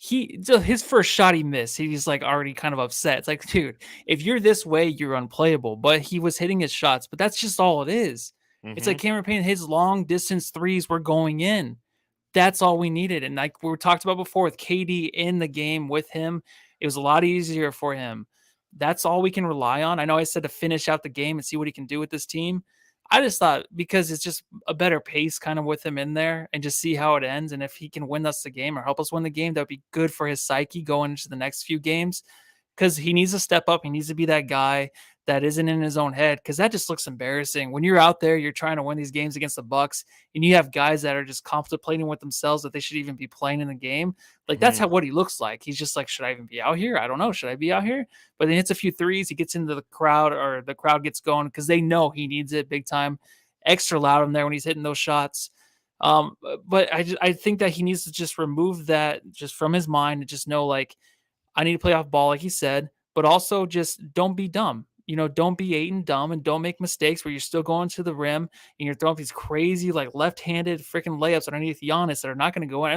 His first shot he missed, he's like already kind of upset. It's like, dude, if you're this way, you're unplayable. But he was hitting his shots, but that's just all it is. It's like Cameron Payne, his long distance threes were going in. That's all we needed. And like we talked about before with KD in the game with him, it was a lot easier for him. That's all we can rely on. I know I said to finish out the game and see what he can do with this team. I just thought because it's just a better pace kind of with him in there and just see how it ends. And if he can win us the game or help us win the game, that would be good for his psyche going into the next few games because he needs to step up. He needs to be that guy that isn't in his own head because that just looks embarrassing. When you're out there, you're trying to win these games against the Bucks and you have guys that are just contemplating with themselves that they should even be playing in the game. Like that's what he looks like. He's just like, should I even be out here? I don't know. Should I be out here? But then hits a few threes. He gets into the crowd or the crowd gets going because they know he needs it big time. Extra loud in there when he's hitting those shots. But I think that he needs to just remove that just from his mind and just know, like, I need to play off ball, like he said, but also just don't be dumb. Don't be Ayton dumb and don't make mistakes where you're still going to the rim and you're throwing these crazy, like, left-handed freaking layups underneath Giannis that are not going to go in.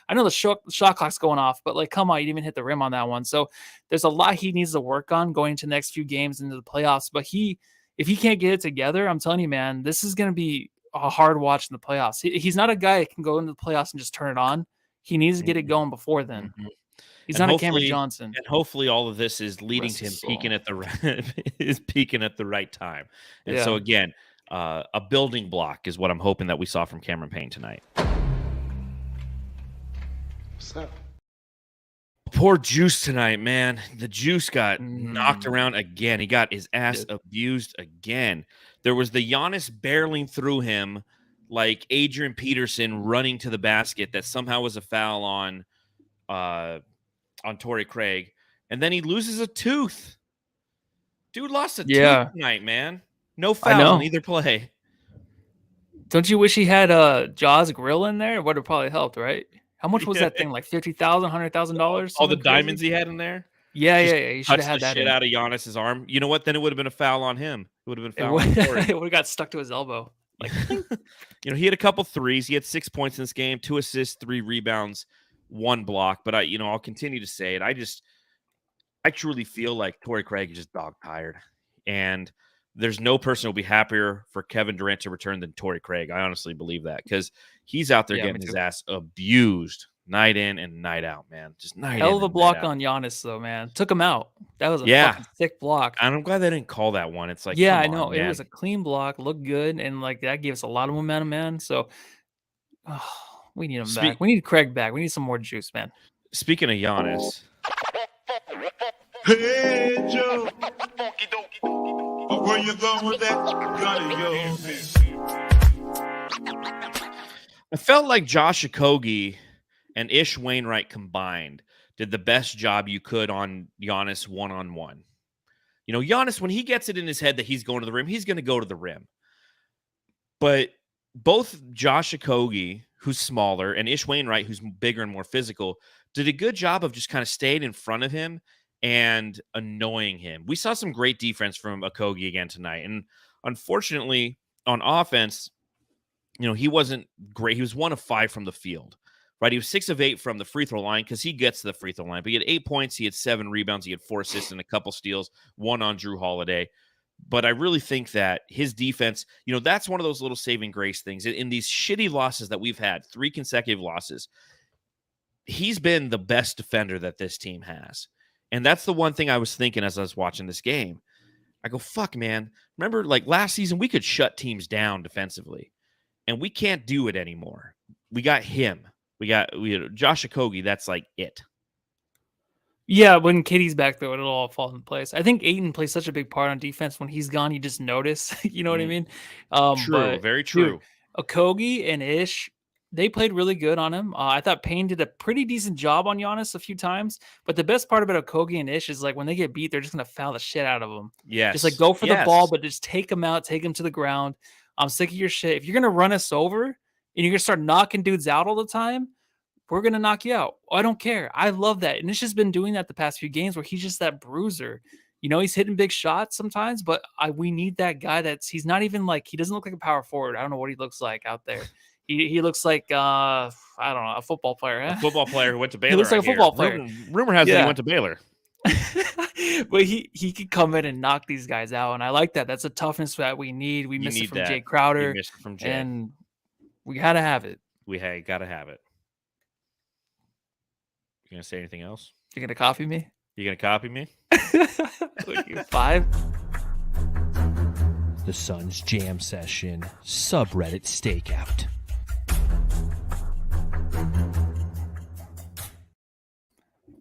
I know the shot clock's going off, but, like, come on, you didn't even hit the rim on that one. So there's a lot he needs to work on going into the next few games into the playoffs. But if he can't get it together, I'm telling you, man, this is going to be a hard watch in the playoffs. He's not a guy that can go into the playoffs and just turn it on. He needs to get it going before then. Mhm. He's And not a Cameron Johnson. And hopefully all of this is leading Rest to him his peaking soul. at the right time. And so Yeah. again, a building block is what I'm hoping that we saw from Cameron Payne tonight. What's up? Poor Juice tonight, man. The Juice got knocked around again. He got his ass abused again. There was the Giannis barreling through him like Adrian Peterson running to the basket that somehow was a foul on Tory Craig, and then he loses a tooth. Dude lost a tooth tonight, man. No fouls on either play. Don't you wish he had Jaws grill in there? It would have probably helped, right? How much was that thing? Like $50,000, $100,000? All the diamonds he had in there? Yeah. Just He should have touched had the that shit out of Giannis's arm. You know what? Then it would have been a foul on him. It would have been a foul on Tory. It would have got stuck to his elbow. Like, he had a couple threes. He had 6 points in this game, 2 assists, 3 rebounds, 1 block. But I'll continue to say it. I truly feel like Tory Craig is just dog tired. And there's no person who will be happier for Kevin Durant to return than Tory Craig. I honestly believe that because he's out there getting his ass abused night in and night out, man. Just night hell in of a and block night out. on Giannis, though, man. Took him out. That was a fucking sick block. And I'm glad they didn't call that one. It's like, yeah, come I know. on, It man. was a clean block, looked good, and like that gave us a lot of momentum, man. So we need him back. We need Craig back. We need some more juice, man. Speaking of Giannis, Hey, Joe. Where you going with that? I felt like Josh Okogie and Ish Wainwright combined did the best job you could on Giannis one-on-one. Giannis, when he gets it in his head that he's going to the rim, he's going to go to the rim. But both Josh Okogie, who's smaller, and Ish Wainwright, who's bigger and more physical, did a good job of just kind of staying in front of him and annoying him. We saw some great defense from Okogie again tonight. And unfortunately, on offense, he wasn't great. He was 1 of 5 from the field, right? He was 6 of 8 from the free throw line because he gets to the free throw line. But he had 8 points. He had 7 rebounds. He had 4 assists and a couple steals, 1 on Drew Holiday. But I really think that his defense, that's one of those little saving grace things. In these shitty losses that we've had, 3 consecutive losses, he's been the best defender that this team has. And that's the one thing I was thinking as I was watching this game. I go, fuck, man. Remember, like last season, we could shut teams down defensively. And we can't do it anymore. We got him. We had Josh Okogie. That's like it. Yeah, when Katie's back, though, it'll all fall in place. I think Ayton plays such a big part on defense. When he's gone, you just notice. You know what I mean? True. Very true. Dude, Okogie and Ish, they played really good on him. I thought Payne did a pretty decent job on Giannis a few times. But the best part about Okogie and Ish is like when they get beat, they're just going to foul the shit out of them. Yes. Just like go for the ball, but just take them out, take them to the ground. I'm sick of your shit. If you're going to run us over and you're going to start knocking dudes out all the time, we're going to knock you out. I don't care. I love that. And Ish has been doing that the past few games where he's just that bruiser. He's hitting big shots sometimes, but we need that guy he's not even like, he doesn't look like a power forward. I don't know what he looks like out there. He looks like, I don't know, a football player. A football player who went to Baylor. He looks like a football player. Rumor has it he went to Baylor. But he could come in and knock these guys out. And I like that. That's a toughness that we need. We missed it from Jay Crowder. You missed it from Jay. And we got to have it. We got to have it. You going to say anything else? You're going to copy me? You going to copy me? 5? The Suns Jam Session Subreddit Stakeout.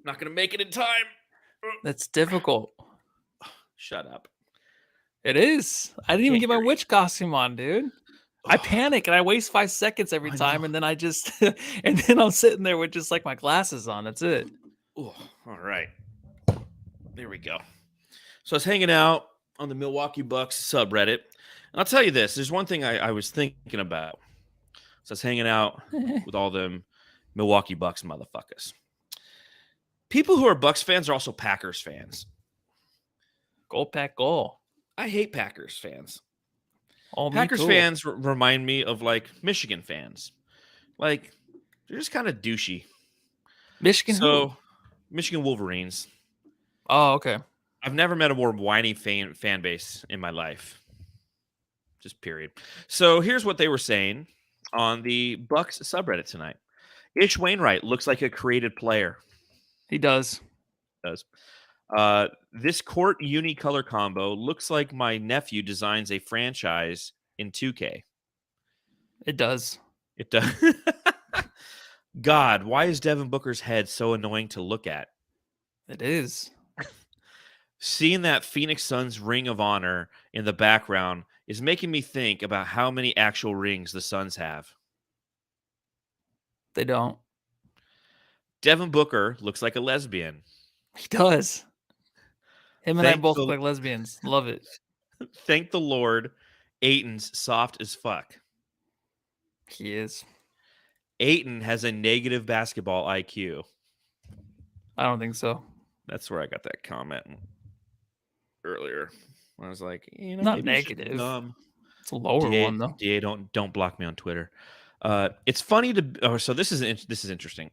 Not going to make it in time. That's difficult. Shut up. It is. I didn't even get my witch costume on, dude. I panic and I waste 5 seconds every time, and then I just and then I'm sitting there with just like my glasses on. That's it. Ooh, all right. There we go. So I was hanging out on the Milwaukee Bucks subreddit. And I'll tell you this. There's one thing I was thinking about. So I was hanging out with all them Milwaukee Bucks motherfuckers. People who are Bucks fans are also Packers fans. Goal pack goal. I hate Packers fans. Oh, me Packers too. fans remind me of like Michigan fans. Like they're just kind of douchey. Michigan who? Michigan Wolverines. Oh, okay. I've never met a more whiny fan base in my life. Just period. So here's what they were saying on the Bucks subreddit tonight. Ish Wainwright looks like a created player. He does. This court uni color combo looks like my nephew designs a franchise in 2K. It does. It does. God, why is Devin Booker's head so annoying to look at? It is. Seeing that Phoenix Suns Ring of Honor in the background is making me think about how many actual rings the Suns have. They don't. Devin Booker looks like a lesbian. He does. Him and I Thank both the- look like lesbians. Love it. Thank the Lord, Ayton's soft as fuck. He is. Ayton has a negative basketball IQ. I don't think so. That's where I got that comment earlier. I was like, Not maybe he's just negative. dumb. It's a lower one though. DA, don't block me on Twitter. It's funny to. Oh, so this is interesting.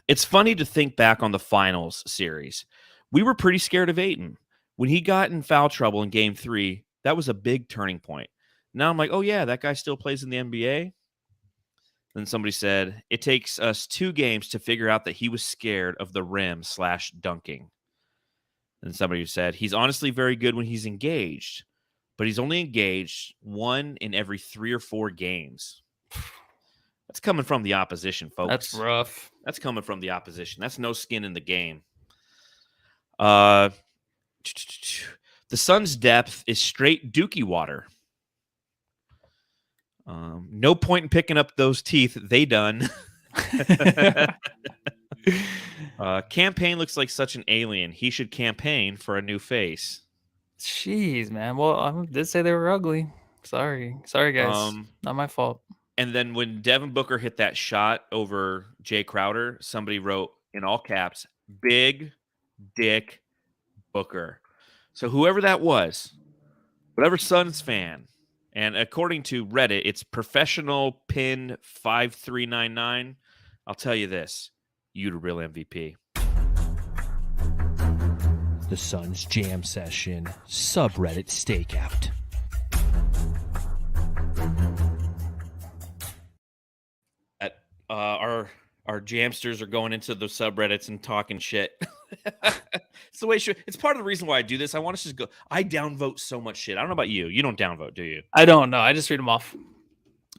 It's funny to think back on the finals series. We were pretty scared of Ayton when he got in foul trouble in Game 3. That was a big turning point. Now I'm like, oh yeah, that guy still plays in the NBA. Then somebody said it takes us 2 games to figure out that he was scared of the rim / dunking. And somebody said he's honestly very good when he's engaged, but he's only engaged 1 in every 3 or 4 games. That's coming from the opposition, folks. That's rough. That's coming from the opposition. That's no skin in the game. The Suns' depth is straight dookie water. No point in picking up those teeth. They done. Cam Payne looks like such an alien. He should campaign for a new face. Jeez, man. Well, I did say they were ugly. Sorry, guys. Not my fault. And then when Devin Booker hit that shot over Jay Crowder, somebody wrote in all caps, "Big Dick Booker." So whoever that was, whatever Suns fan, and according to Reddit, it's professional pin 5399. I'll tell you this, you the real MVP. The Suns Jam Session subreddit stakeout. Our jamsters are going into the subreddits and talking shit. It's the way it's part of the reason why I do this. I want to just go. I downvote so much shit. I don't know about you. You don't downvote, do you? I don't know. I just read them off.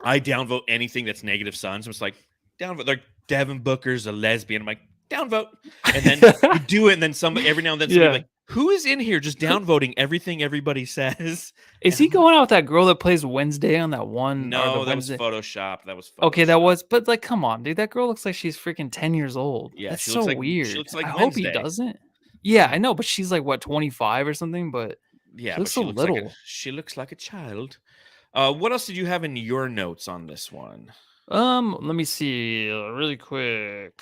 I downvote anything that's negative Suns. I'm just like, downvote. Like Devin Booker's a lesbian. I'm like, downvote. And then you do it, and then somebody every now and then somebody like, who is in here just downvoting everything everybody says? Is he going out with that girl that plays Wednesday on that one? No, that Wednesday? was Photoshop. That was Photoshop. Okay, that was. But like, come on, dude. That girl looks like she's freaking 10 years old. Yeah, that's she so looks like, weird. She looks like I Wednesday. hope he doesn't. Yeah, I know, but she's like what 25 or something. But yeah, she looks but so little. She looks like a child. What else did you have in your notes on this one? Let me see really quick.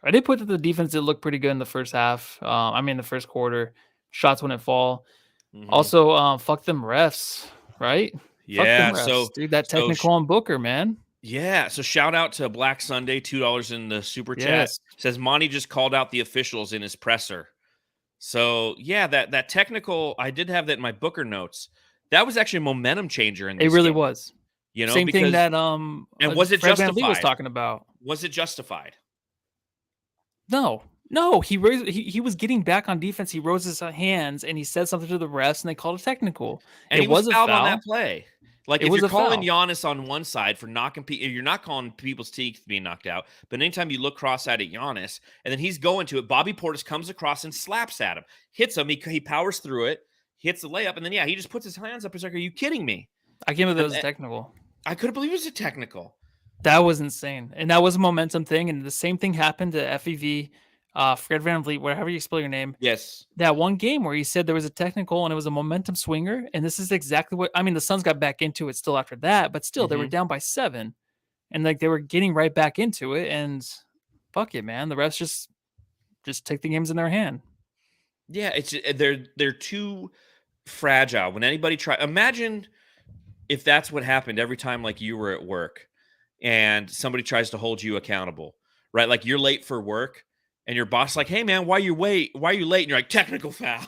I did put that the defense did look pretty good in the first half. The first quarter. Shots wouldn't fall. Mm-hmm. Also, fuck them refs, right? Yeah, fuck them refs. so dude, that technical on Booker, man. Yeah, so shout out to Black Sunday, $2 in the super chat. Says Monty just called out the officials in his presser. So yeah, that technical, I did have that in my Booker notes. That was actually a momentum changer in this It really game. was. You know, same thing that and was it Fred VanVleet justified? was talking about. Was it justified? No, he was getting back on defense. He rose his hands and he said something to the refs, and they called a technical. And it he was a fouled foul on that play. Like, It if was you're a calling foul. Giannis on one side for knocking people, you're not calling people's teeth being knocked out. But anytime you look cross-eyed at Giannis, and then he's going to it, Bobby Portis comes across and slaps at him, hits him. He powers through it, hits the layup, and then he just puts his hands up. He's like, "Are you kidding me?" I can't believe that was a technical. I couldn't believe it was a technical. That was insane, and that was a momentum thing. And the same thing happened to FEV Fred VanVleet, whatever you spell your name, Yes. that one game where he said there was a technical and it was a momentum swinger. And this is exactly what, I mean, the Suns got back into it still after that, but still they were down by 7 and like they were getting right back into it. And fuck it, man. The refs just take the games in their hand. Yeah, it's they're too fragile. When anybody imagine if that's what happened every time like you were at work and somebody tries to hold you accountable, right? Like you're late for work and your boss is like, "Hey man, why are you late?" And you're like, "Technical foul."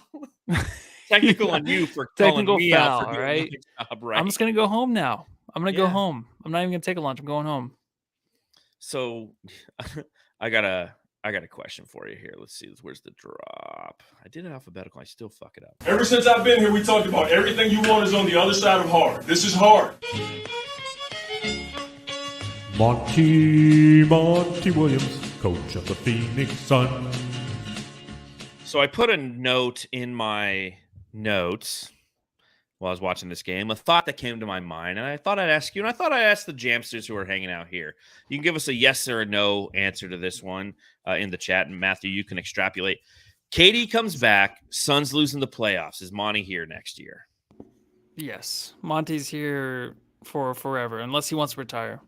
Technical on you for calling Technical me out for foul, doing right? my job, right? I'm just gonna go home now. I'm gonna go Yeah. home. I'm not even gonna take a lunch. I'm going home. So I got a question for you here. Let's see. Where's the drop? I did it alphabetical. I still fuck it up. Ever since I've been here, we talked about everything you want is on the other side of hard. This is hard. Monty Williams, coach of the Phoenix Suns. So I put a note in my notes while I was watching this game, a thought that came to my mind, and I thought I'd ask you, and I thought I'd ask the Jamsters who are hanging out here. You can give us a yes or a no answer to this one in the chat, and Matthew, you can extrapolate. KD comes back, Suns losing the playoffs. Is Monty here next year? Yes. Monty's here for forever, unless he wants to retire.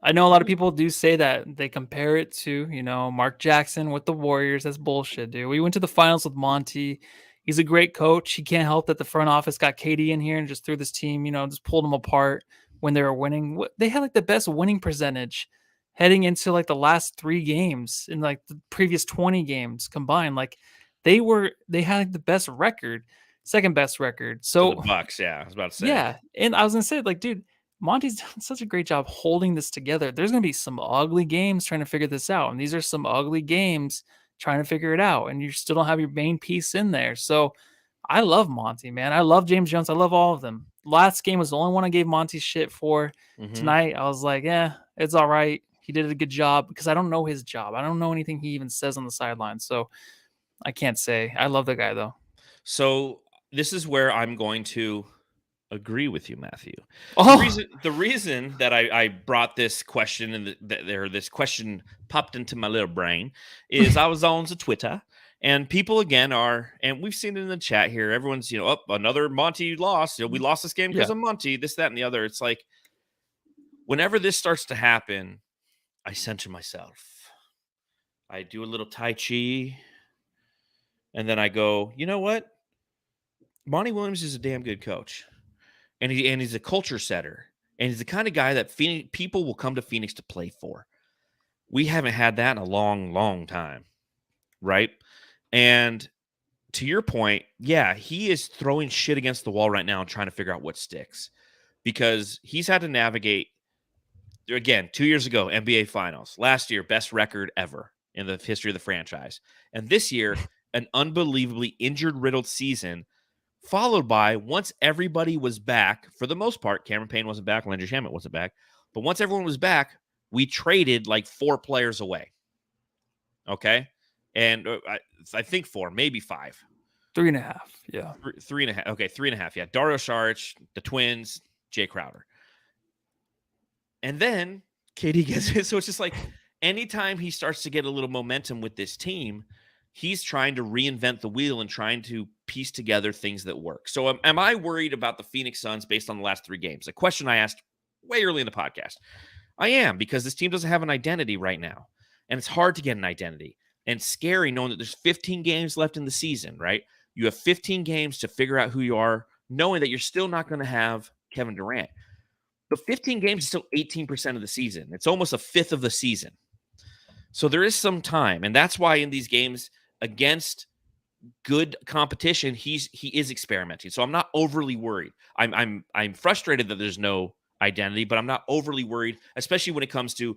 I know a lot of people do say that. They compare it to, Mark Jackson with the Warriors. That's bullshit, dude. We went to the finals with Monty. He's a great coach. He can't help that the front office got KD in here and just threw this team, just pulled them apart when they were winning. They had like the best winning percentage heading into like the last 3 games in like the previous 20 games combined. Like they had like the best record, second best record. So the Bucks, yeah, I was about to say. Yeah, and I was gonna say, like, dude, Monty's done such a great job holding this together. There's gonna be some ugly games trying to figure this out, and these are some ugly games trying to figure it out, and you still don't have your main piece in there. So I love Monty, man. I love James Jones. I love all of them. Last game was the only one I gave Monty shit for. Tonight, I was like, it's all right. He did a good job because I don't know his job. I don't know anything he even says on the sideline. So I can't say. I love the guy, though. So this is where I'm going to agree with you, Matthew. Oh. The reason that I brought this question and this question popped into my little brain is I was on the Twitter and people again and we've seen it in the chat here. Everyone's, another Monty loss. We lost this game because of Monty, this, that, and the other. It's like whenever this starts to happen, I center myself. I do a little Tai Chi and then I go, you know what? Monty Williams is a damn good coach. And he's a culture setter. And he's the kind of guy that people will come to Phoenix to play for. We haven't had that in a long, long time. Right? And to your point, yeah, he is throwing shit against the wall right now and trying to figure out what sticks. Because he's had to navigate, again, 2 years ago, NBA Finals. Last year, best record ever in the history of the franchise. And this year, an unbelievably injured-riddled season, followed by, once everybody was back, for the most part, Cam Payne wasn't back, Landry Shamet wasn't back, but once everyone was back, we traded like 4 players away. Okay? And I think 4, maybe 5. 3.5, yeah. 3.5. Okay, 3.5, yeah. Dario Saric, the Twins, Jay Crowder. And then KD gets it. So it's just like anytime he starts to get a little momentum with this team, he's trying to reinvent the wheel and trying to piece together things that work. So am I worried about the Phoenix Suns based on the last 3 games? A question I asked way early in the podcast. I am, because this team doesn't have an identity right now. And it's hard to get an identity. And scary knowing that there's 15 games left in the season, right? You have 15 games to figure out who you are, knowing that you're still not going to have Kevin Durant. But 15 games is still 18% of the season. It's almost a fifth of the season. So there is some time. And that's why in these games against good competition, he is experimenting. So I'm not overly worried. I'm frustrated that there's no identity, but I'm not overly worried, especially when it comes to,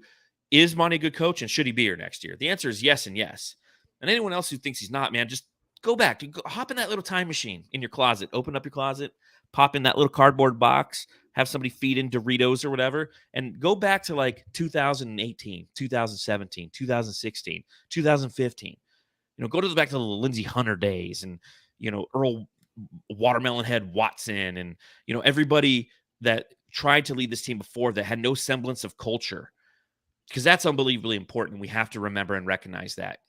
is Monty a good coach and should he be here next year? The answer is yes and yes. And anyone else who thinks he's not, man, just go back. Hop in that little time machine in your closet. Open up your closet, pop in that little cardboard box, have somebody feed in Doritos or whatever, and go back to like 2018, 2017, 2016, 2015. Go back to the Lindsey Hunter days and, Earl Watermelon Head Watson and, everybody that tried to lead this team before that had no semblance of culture. because that's unbelievably important. We have to remember and recognize that.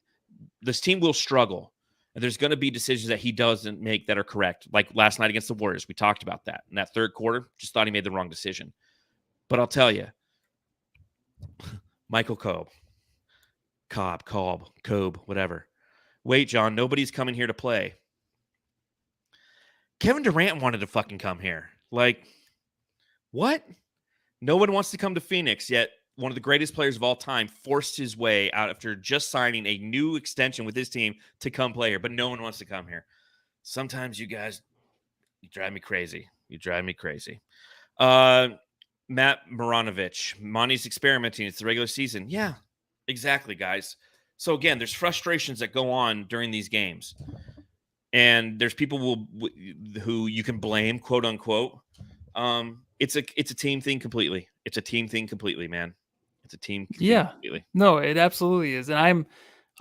This team will struggle, and there's going to be decisions that he doesn't make that are correct. Like last night against the Warriors, we talked about that. In that third quarter, just thought he made the wrong decision. But I'll tell you, Michael Cobb, whatever. Wait, John, nobody's coming here to play. Kevin Durant wanted to fucking come here. Like, what? No one wants to come to Phoenix, yet one of the greatest players of all time forced his way out after just signing a new extension with his team to come play here, but no one wants to come here. Sometimes you guys, you drive me crazy. Matt Maranovich, Monty's experimenting. It's the regular season. Yeah, exactly, guys. So again, there's frustrations that go on during these games. And there's people who you can blame, quote unquote. It's a team thing completely. It's a team thing completely, man. It's a team thing completely. No, it absolutely is. And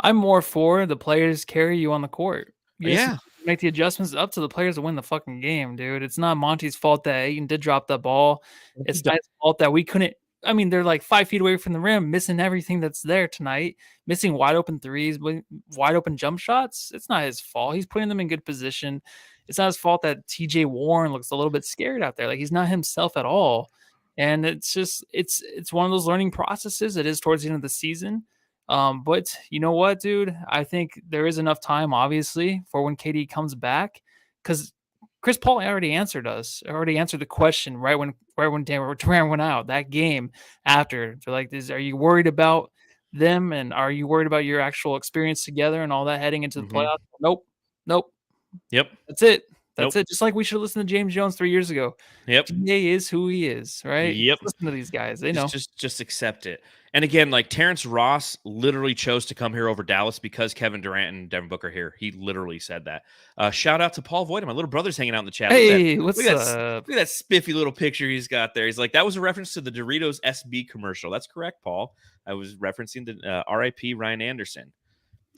I'm more for the players carry you on the court. Yeah. Make the adjustments up to the players to win the fucking game, dude. It's not Monty's fault that Ayton did drop the ball. It's not his fault that we couldn't. I mean, they're like 5 feet away from the rim, missing everything that's there tonight, missing wide open threes, wide open jump shots. It's not his fault. He's putting them in good position. It's not his fault that TJ Warren looks a little bit scared out there. Like, he's not himself at all. And it's just, it's one of those learning processes. It is towards the end of the season. But you know what, dude? I think there is enough time, obviously, for when KD comes back, because Chris Paul already answered the question right when Durant went out that game after. They're like, are you worried about them, and are you worried about your actual experience together and all that heading into the playoffs? Nope. Yep. That's it. That's it. Just like we should listen to James Jones 3 years ago. Yep. he is who he is, right? Yep. Listen to these guys. They know. Just accept it. And again, like Terrence Ross literally chose to come here over Dallas because Kevin Durant and Devin Booker here. He literally said that. Shout out to Paul Voigt. My little brother's hanging out in the chat. Hey, look what's up? Look at that spiffy little picture he's got there. He's like, that was a reference to the Doritos SB commercial. That's correct, Paul. I was referencing the RIP Ryan Anderson.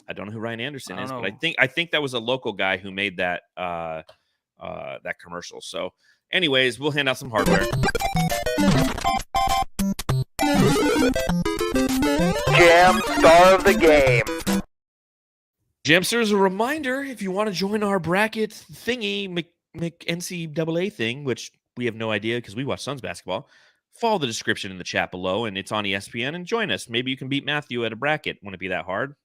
I don't know who Ryan Anderson is, but I think that was a local guy who made that that commercial. So anyways, we'll hand out some hardware. Jam star of the game. Jamsters, a reminder, if you want to join our bracket thingy, NCAA thing, which we have no idea because we watch Suns basketball, follow the description in the chat below, and it's on ESPN, and join us. Maybe you can beat Matthew at a bracket. Wouldn't it be that hard?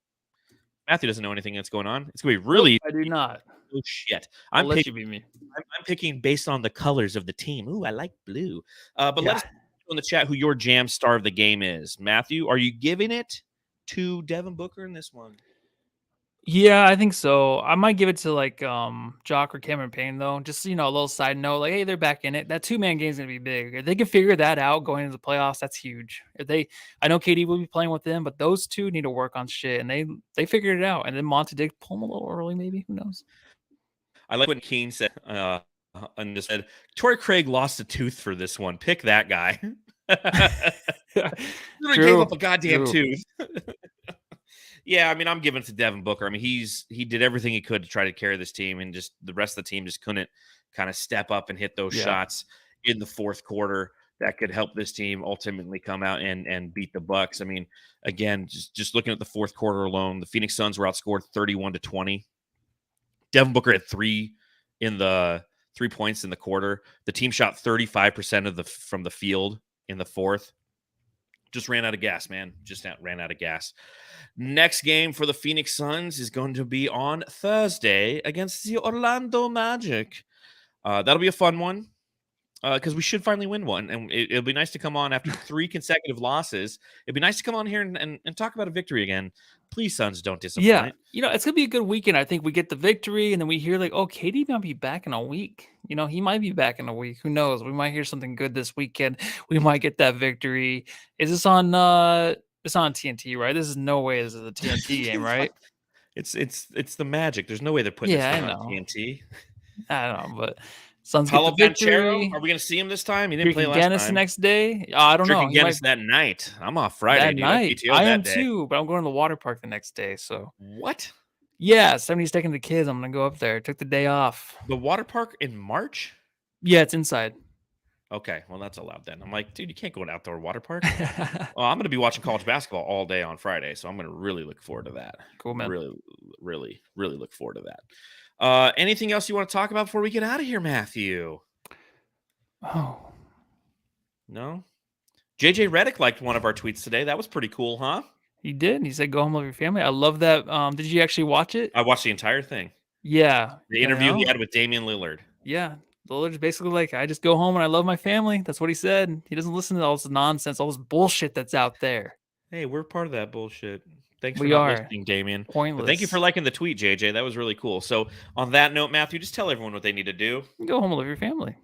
Matthew doesn't know anything that's going on. It's going to be really... Nope, I do not. Oh, shit. I'll let you beat me. I'm picking based on the colors of the team. Ooh, I like blue. But let us know in the chat who your jam star of the game is. Matthew, are you giving it to Devin Booker in this one? Yeah, I think so. I might give it to like Jock or Cam Payne though. Just a little side note, like, hey, they're back in it. That 2-man game is gonna be big. If they can figure that out going into the playoffs, that's huge. I know KD will be playing with them, but those two need to work on shit, and they figured it out. And then Monty did pull them a little early, maybe. Who knows? I like when Keen said and just said Tory Craig lost a tooth for this one. Pick that guy. He gave up a goddamn tooth. Yeah, I mean, I'm giving it to Devin Booker. I mean, he did everything he could to try to carry this team, and just the rest of the team just couldn't kind of step up and hit those shots in the fourth quarter that could help this team ultimately come out and beat the Bucks. I mean, again, just looking at the fourth quarter alone, the Phoenix Suns were outscored 31-20. Devin Booker had 3 points in the quarter. The team shot 35% from the field in the fourth. Just ran out of gas, man. Just ran out of gas. Next game for the Phoenix Suns is going to be on Thursday against the Orlando Magic. That'll be a fun one because we should finally win one. And it'll be nice to come on after 3 consecutive losses. It'd be nice to come on here and talk about a victory again. Please, Suns, don't disappoint. Yeah, it's going to be a good weekend. I think we get the victory, and then we hear like, oh, KD might be back in a week. He might be back in a week. Who knows? We might hear something good this weekend. We might get that victory. Is this on it's on TNT, right? This is no way this is a TNT game, right? It's the Magic. There's no way they're putting this on TNT. I don't know, but Suns Paulo get the victory. Are we going to see him this time? He didn't play last Giannis time. the next day? I don't know. Giannis that night. I'm off Friday. That dude. night. I I am too, but I'm going to the water park the next day. So what? Yeah, 70's taking the kids. I'm going to go up there. Took the day off. The water park in March? Yeah, it's inside. Okay, well, that's allowed then. I'm like, dude, you can't go to an outdoor water park. Well, I'm going to be watching college basketball all day on Friday, so I'm going to really look forward to that. Cool, man. Really, really, really look forward to that. Anything else you want to talk about before we get out of here, Matthew? Oh, No? JJ Redick liked one of our tweets today. That was pretty cool, huh? he did. He said, "Go home, love your family." I love that. Did you actually watch it? I watched the entire thing. Yeah. The interview he had with Damian Lillard. Yeah. Lillard's basically like, I just go home and I love my family. That's what he said. He doesn't listen to all this nonsense, all this bullshit that's out there. Hey, we're part of that bullshit. Thanks for We not are. listening, Damian. Pointless. But thank you for liking the tweet, JJ. That was really cool. So on that note, Matthew, just tell everyone what they need to do. Go home and love your family.